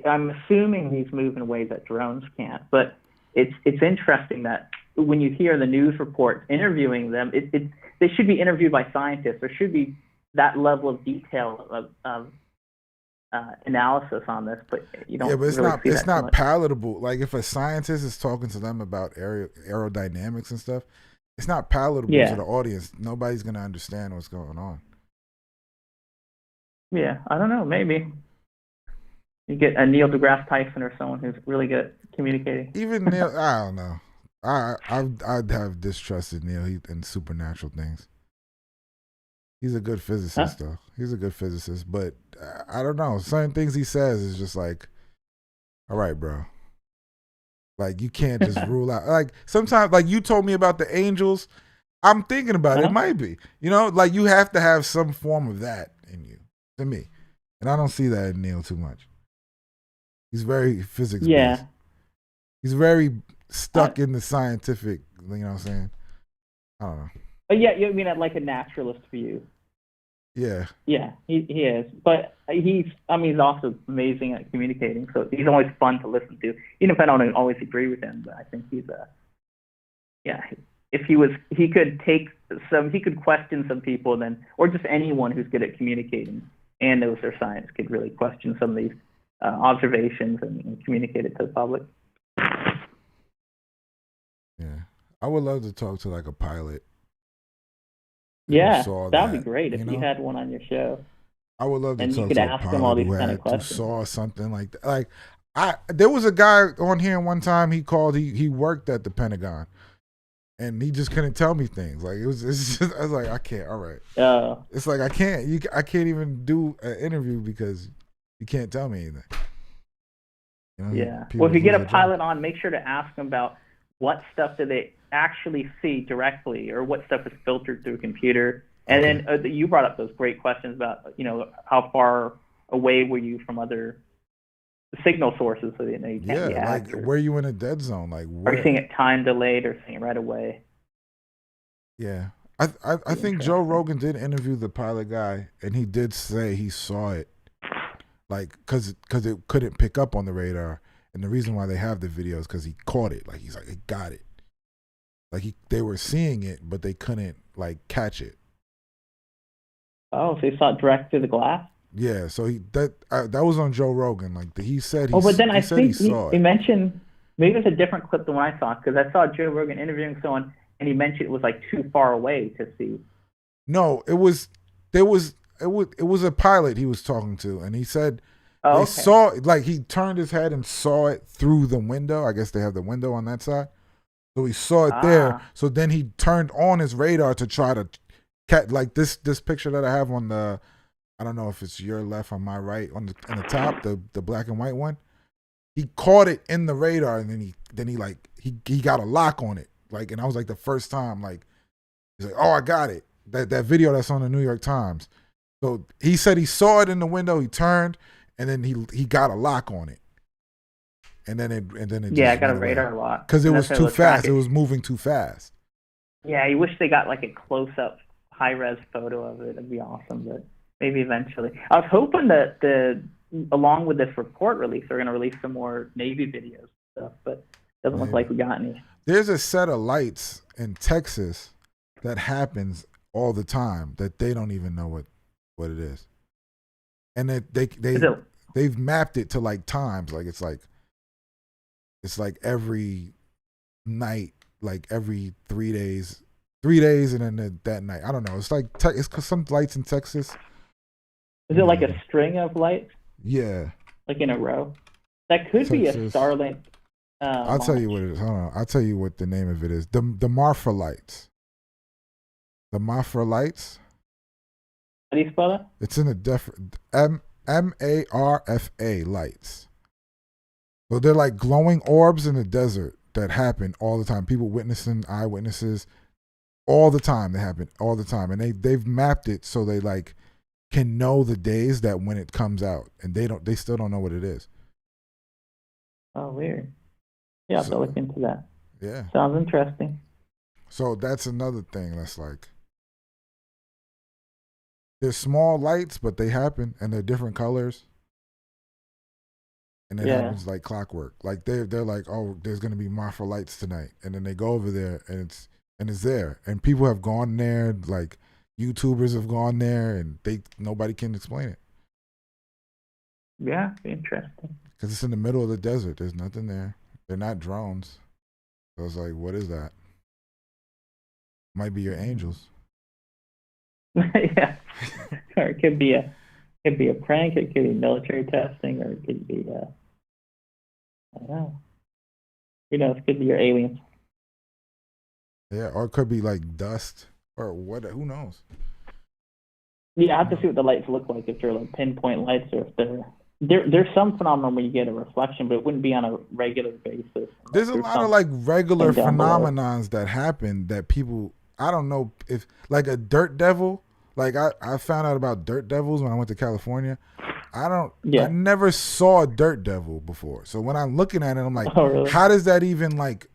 I'm assuming these move in ways that drones can't. But it's interesting that when you hear the news reports interviewing them, they should be interviewed by scientists. There should be that level of detail of analysis on this, but you don't. Yeah, but it's not palatable. Like if a scientist is talking to them about aerodynamics and stuff, it's not palatable to the audience. Nobody's gonna understand what's going on. Yeah, I don't know. Maybe you get a Neil deGrasse Tyson or someone who's really good at communicating. Even Neil, I don't know. I'd have distrusted Neil in supernatural things. He's a good physicist, though. He's a good physicist, but I don't know. Certain things he says is just like, all right, bro. Like you can't just rule out. Like sometimes, like you told me about the angels. I'm thinking about it. It might be, like you have to have some form of that in you, to me, and I don't see that in Neil too much. He's very physics based. He's very stuck in the scientific, you know what I'm saying? I don't know. Yeah, you mean like a naturalist view? Yeah. Yeah, he is. But he's also amazing at communicating, so he's always fun to listen to. Even if I don't always agree with him, but I think he's if he could question some people or just anyone who's good at communicating and knows their science could really question some of these observations and communicate it to the public. Yeah, I would love to talk to like a pilot. Yeah, that would be great if you had one on your show. I would love to talk to a pilot who saw something like that. Like there was a guy on here one time. He called. He worked at the Pentagon, and he just couldn't tell me things. Like it's just. I was like, I can't. All right. It's like I can't. I can't even do an interview because you can't tell me anything. Yeah. Well, if you get a pilot on, make sure to ask them about what stuff do they actually see directly, or what stuff is filtered through a computer. And then you brought up those great questions about, how far away were you from other signal sources, so you can't be hacked. Like were you in a dead zone? Like are you seeing it time delayed or seeing it right away? Yeah, I think Joe Rogan did interview the pilot guy, and he did say he saw it, like because it couldn't pick up on the radar. And the reason why they have the video is because he caught it. Like he's like, he got it. Like they were seeing it, but they couldn't like catch it. Oh, so he saw it direct through the glass? Yeah. So that was on Joe Rogan. Like he said. But then I think he mentioned, maybe it's a different clip than what I saw, because I saw Joe Rogan interviewing someone, and he mentioned it was like too far away to see. No, it was a pilot he was talking to, and he said. They saw, like he turned his head and saw it through the window. I guess they have the window on that side. So he saw it there. So then he turned on his radar to try to catch, like this picture that I have on the, I don't know if it's your left or my right, on the top, the black and white one. He caught it in the radar, and then he got a lock on it. Like, and I was like the first time, like, he's like, oh, I got it. That video that's on the New York Times. So he said he saw it in the window, he turned, and then he got a lock on it, and then it I got a radar lock because it was too fast. It was moving too fast. Yeah, I wish they got like a close up, high res photo of it. It'd be awesome, but maybe eventually. I was hoping that along with this report release, they're going to release some more Navy videos and stuff, but it doesn't look like we got any. There's a set of lights in Texas that happens all the time that they don't even know what it is. And they've mapped it to like times, like it's like every night, like every 3 days, and then that night. I don't know. It's like it's some lights in Texas. Is it like a string of lights? Yeah. Like in a row. That could be a Starlink. I'll tell you what it is. Hold on. I'll tell you what the name of it is. The Marfa lights. The Marfa lights. How do you spell that? It's in a MARFA lights. So they're like glowing orbs in the desert that happen all the time. People witnessing, eyewitnesses. all the time. They happen all the time, and they've mapped it so they like can know the days that when it comes out, and they still don't know what it is. Oh, weird. Yeah, I'll have to look into that. Yeah. Sounds interesting. So that's another thing that's like, they're small lights, but they happen, and they're different colors, and it happens like clockwork. Like they're like, oh, there's gonna be Marfa lights tonight, and then they go over there, and it's there, and people have gone there, like YouTubers have gone there, and nobody can explain it. Yeah, interesting. Because it's in the middle of the desert. There's nothing there. They're not drones. So it's like, what is that? Might be your angels. Yeah, or it could be a prank. It could be military testing, or it could be I don't know. You know, it could be your aliens. Yeah, or it could be like dust or what? Who knows? Yeah, I have to see what the lights look like, if they're like pinpoint lights, or if there's some phenomenon where you get a reflection, but it wouldn't be on a regular basis. There's a lot of like regular phenomenons that happen that people, I don't know if, like a dirt devil. Like I found out about dirt devils when I went to California. I never saw a dirt devil before. So when I'm looking at it, I'm like, oh, really? How does that even like,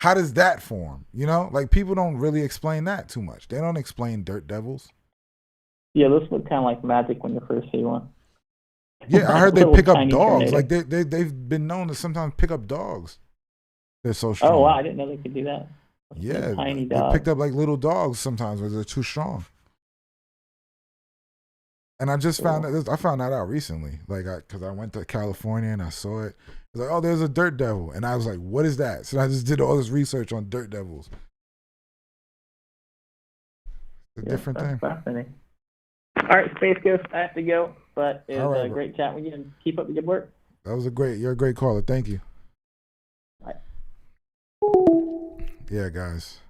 how does that form? You know, like people don't really explain that too much. They don't explain dirt devils. Yeah, those look kind of like magic when you first see one. Yeah, I heard they pick up dogs. Tornado. Like they've been known to sometimes pick up dogs. They're so strong. Oh wow, I didn't know they could do that. Yeah, tiny dogs. They picked up like little dogs sometimes because they're too strong. And I just found that I found that out recently. Like, because I went to California and I saw it. It's like, oh, there's a dirt devil, and I was like, what is that? So I just did all this research on dirt devils. It's a different thing. Fascinating. All right, Space Ghost, I have to go, but it was a great chat with you, and keep up the good work. You're a great caller. Thank you. All right. Yeah, guys.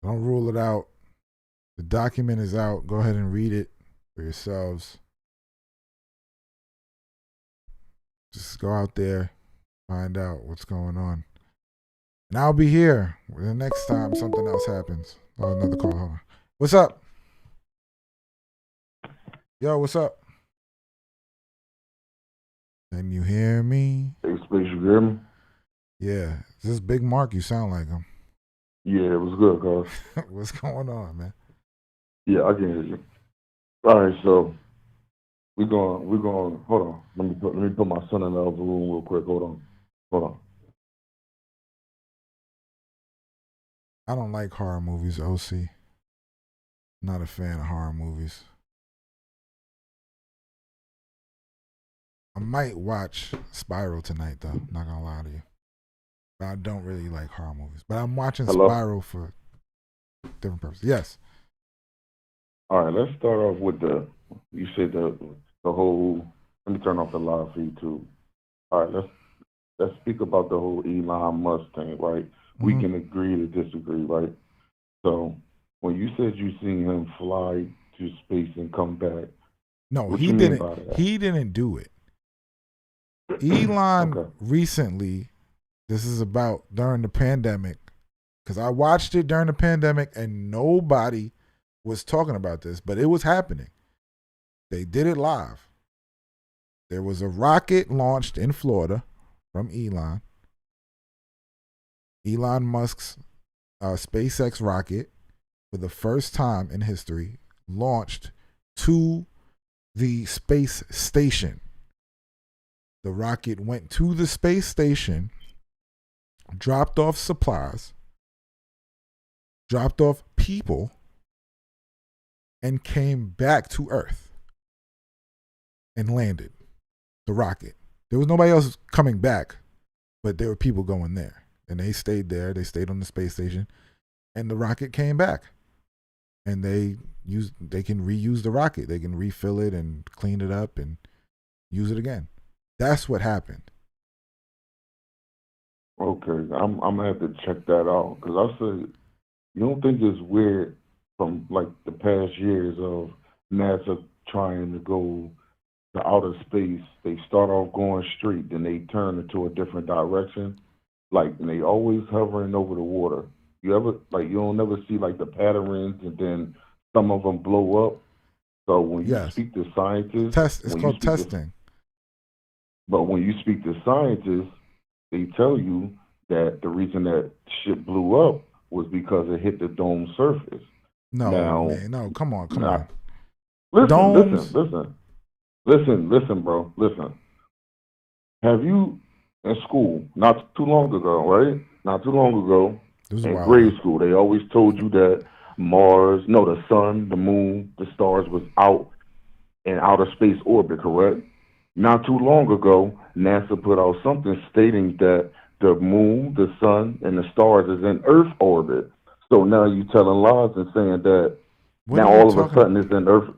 Don't rule it out. The document is out. Go ahead and read it for yourselves. Just go out there, find out what's going on. And I'll be here the next time something else happens. Oh, another call. Hold on. What's up? Yo, what's up? Can you hear me? Hey, Space, you hear me? Yeah. Is this Big Mark? You sound like him. Yeah, it was good, cuz. What's going on, man? Yeah, I can hear you. All right, so we're going. Hold on. Let me put my son in the other room real quick. Hold on. I don't like horror movies, OC. Not a fan of horror movies. I might watch Spiral tonight, though. Not gonna lie to you. But I don't really like horror movies. But I'm watching Spiral for different purposes. Yes. All right, let's start off with you said the whole. Let me turn off the live feed too. All right, let's speak about the whole Elon Musk thing, right? Mm-hmm. We can agree to disagree, right? So when you said you seen him fly to space and come back, no, he didn't. He didn't do it. Elon recently, this is about during the pandemic, because I watched it during the pandemic and nobody was talking about this, but it was happening. They did it live. There was a rocket launched in Florida from Elon Musk's SpaceX rocket, for the first time in history, launched to the space station. The rocket went to the space station, dropped off supplies, dropped off people, and came back to Earth and landed the rocket. There was nobody else coming back, but there were people going there. And they stayed there. They stayed on the space station, and the rocket came back. And they can reuse the rocket. They can refill it and clean it up and use it again. That's what happened. Okay, I'm gonna have to check that out, because I said, you don't think it's weird from like the past years of NASA trying to go to outer space? They start off going straight, then they turn into a different direction, like, and they always hovering over the water. You ever you don't never see like the patterns, and then some of them blow up. So when you Yes. speak to scientists, It's called testing. But when you speak to scientists, they tell you that the reason that shit blew up was because it hit the dome surface. No, Now, man, no, come on. Listen, Domes. listen, bro. Listen. Have you in school not too long ago, right? Not too long ago, This is in wild. grade school, they always told you that the sun, the moon, the stars was out in outer space orbit, correct? Not too long ago, NASA put out something stating that the moon, the sun, and the stars is in Earth orbit. So now you telling lies and saying that What now are you all of a talking sudden it's in Earth.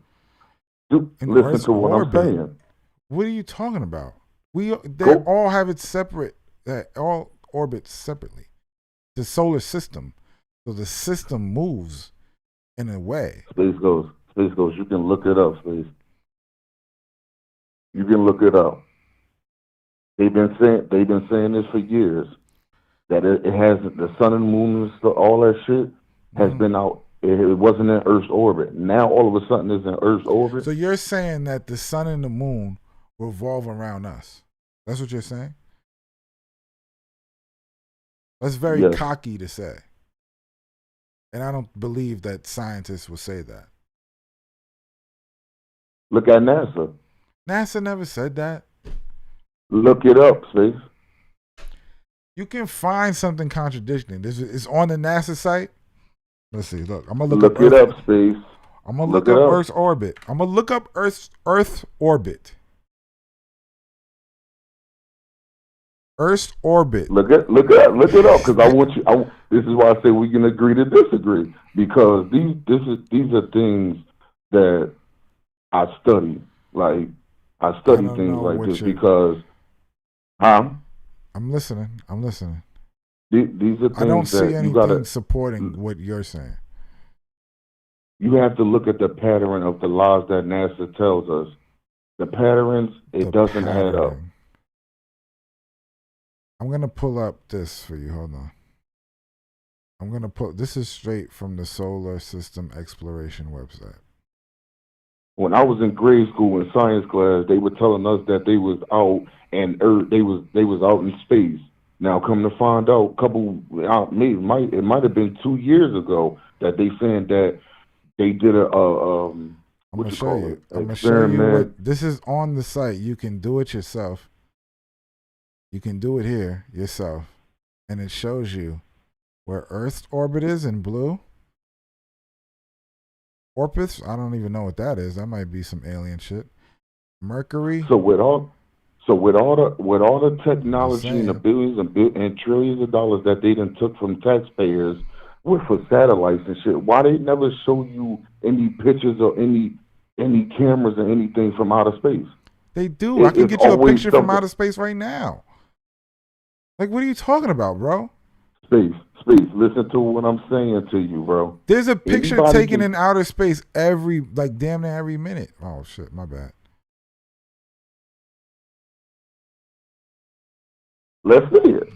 Dude, in listen Earth's to what I'm orbit? saying. What are you talking about? They Go. all have it separate. That all orbits separately. The solar system, so the system moves in a way. Space Ghost. You can look it up, Space. You can look it up. They've been saying this for years. That it has the sun and moon and stuff, all that shit has been out. It wasn't in Earth's orbit. Now all of a sudden it's in Earth's orbit. So you're saying that the sun and the moon revolve around us? That's what you're saying? That's very cocky to say. And I don't believe that scientists will say that. Look at NASA. NASA never said that. Look it up, Space. You can find something contradicting. This is on the NASA site. Let's see. Look, I'm gonna look it up, Space. I'm gonna look up Earth's orbit. I'm gonna look up Earth orbit. Earth's orbit. Look it up, because I want you. This is why I say we can agree to disagree, because these are things that I study. Like I study things like this because, I'm listening. These are things I don't see anything supporting what you're saying. You have to look at the pattern of the laws that NASA tells us. The patterns, it doesn't add up. I'm going to pull up this for you. Hold on. This is straight from the Solar System Exploration website. When I was in grade school in science class, they were telling us that they was out and they was out in space. Now, come to find out, it might have been 2 years ago that they saying that they did I'm gonna show you. What this is on the site. You can do it yourself. You can do it here yourself, and it shows you where Earth's orbit is in blue. Orpus, I don't even know what that is. That might be some alien shit. Mercury. So with all the technology and the billions and trillions of dollars that they done took from taxpayers for satellites and shit, why they never show you any pictures or any cameras or anything from outer space? They do. I can get you a picture from outer space right now. Like, what are you talking about, bro? Space. Listen to what I'm saying to you, bro. There's a picture taken in outer space damn near every minute. Oh shit, my bad. Let's see it.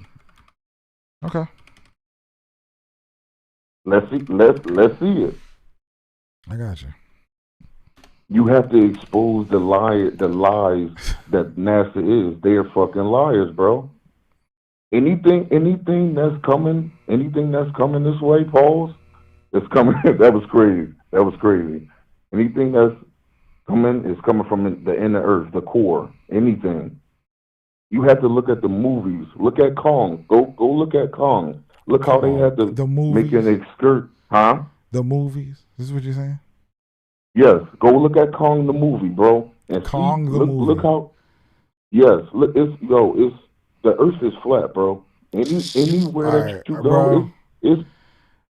Okay. Let's see it. I got you. You have to expose the lies that NASA is. They're fucking liars, bro. Anything that's coming this way, Pauls, it's coming. That was crazy. Anything that's coming is coming from the inner earth, the core. Anything. You have to look at the movies. Look at Kong. Go look at Kong. Look how they had to make an excursion. Huh? The movies. This is what you're saying? Yes. Go look at Kong the movie, bro. And Kong the movie. Look how. Yes. Look. It's the Earth is flat, bro. Anywhere that you go, it's.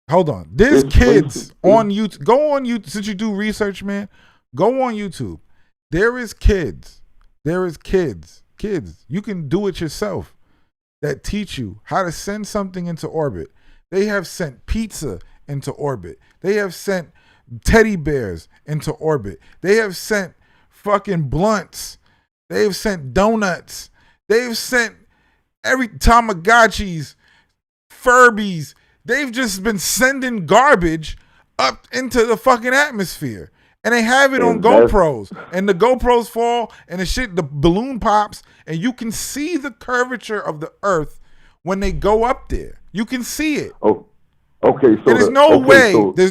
Hold on. There's kids on YouTube. Go on YouTube. Since you do research, man, go on YouTube. There is kids. Kids. You can do it yourself. That teach you how to send something into orbit. They have sent pizza into orbit. They have sent teddy bears into orbit. They have sent fucking blunts. They have sent donuts. They've sent every Tamagotchis, Furbies. They've just been sending garbage up into the fucking atmosphere. And they have it on GoPros. And the GoPros fall and the balloon pops, and you can see the curvature of the earth when they go up there. You can see it. Oh, okay. So there's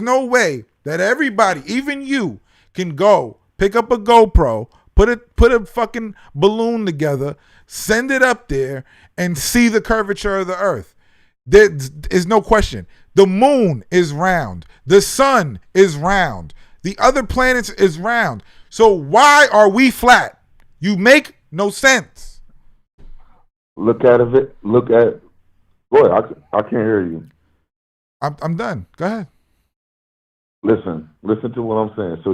no way that everybody, even you, can go pick up a GoPro, put a fucking balloon together, send it up there, and see the curvature of the earth. There is no question. The moon is round. The sun is round. The other planets is round. So why are we flat? You make no sense. Look at it. Boy, I can't hear you. I'm done. Go ahead. Listen to what I'm saying. So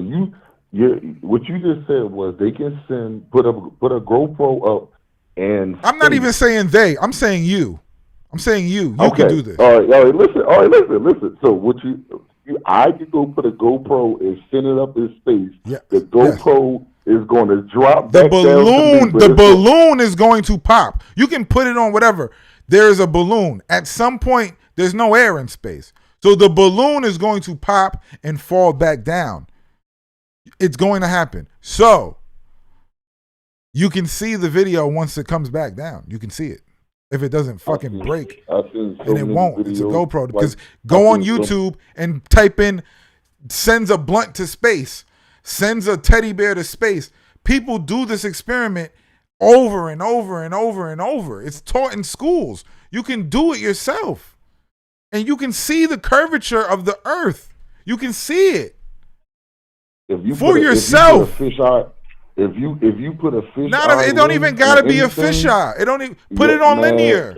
what you just said was they can put a GoPro up, and I'm not even saying they. I'm saying you. I'm saying you. You okay. can do this. All right, listen. So what I could go put a GoPro and send it up in space. Yeah. The GoPro is going to drop the back balloon. down to me, the balloon is going to pop. You can put it on whatever. There is a balloon. At some point, there's no air in space. So the balloon is going to pop and fall back down. It's going to happen. So you can see the video once it comes back down. You can see it. If it doesn't fucking break. And it won't. It's a GoPro. Because go on YouTube and type in sends a blunt to space, sends a teddy bear to space. People do this experiment over and over and over and over. It's taught in schools. You can do it yourself. And you can see the curvature of the earth. You can see it. For yourself. If you put a fish it don't even gotta be a fisheye. It don't even put it on linear.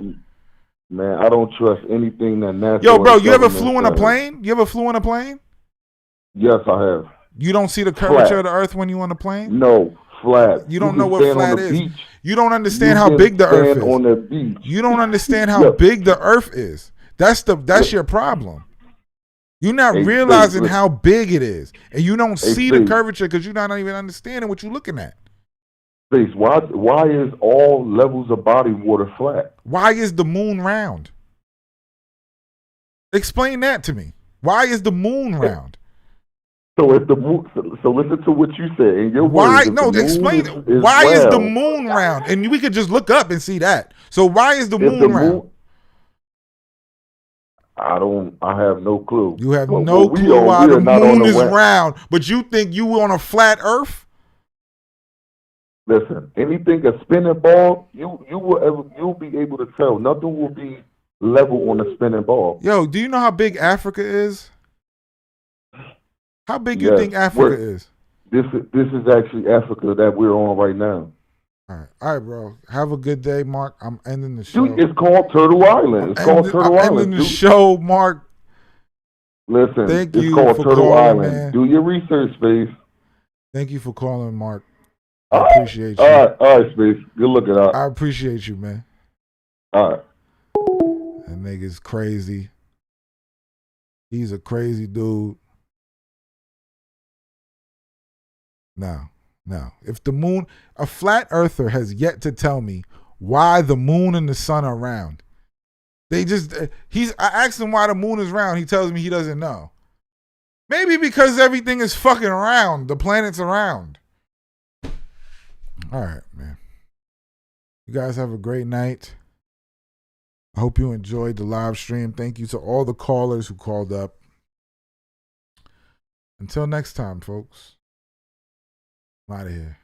Man, I don't trust anything that NASA. Yo, bro, you ever flew in a plane? You ever flew in a plane? Yes, I have. You don't see the curvature of the earth when you on the plane? No, flat. You don't know what flat is. You don't understand how big the earth is. On the beach. You don't understand how big the earth is. That's your problem. You're not realizing how big it is, and you don't see the curvature because you're not even understanding what you're looking at. Space, why is all levels of body water flat? Why is the moon round? Explain that to me. Why is the moon round? So if the moon, so listen to what you said in your why? words. No, explain it. Why is the moon round? And we could just look up and see that. So why is the moon round? I have no clue. You have no clue why the moon is round, but you think you on a flat earth? Listen, anything a spinning ball, you'll be able to tell. Nothing will be level on a spinning ball. Yo, do you know how big Africa is? How big you think Africa is? This is actually Africa that we're on right now. All right, bro. Have a good day, Mark. I'm ending the show. Dude, it's called Turtle Island. I'm ending the show, Mark. Listen, thank it's you called for Turtle calling, Island. man. Do your research, Space. Thank you for calling, Mark. I appreciate you. All right, Space. Good looking out. I appreciate you, man. All right. That nigga's crazy. He's a crazy dude. No. If the moon, a flat earther has yet to tell me why the moon and the sun are round. I asked him why the moon is round. He tells me he doesn't know. Maybe because everything is fucking round. The planets are round. All right, man. You guys have a great night. I hope you enjoyed the live stream. Thank you to all the callers who called up. Until next time, folks. I'm out of here.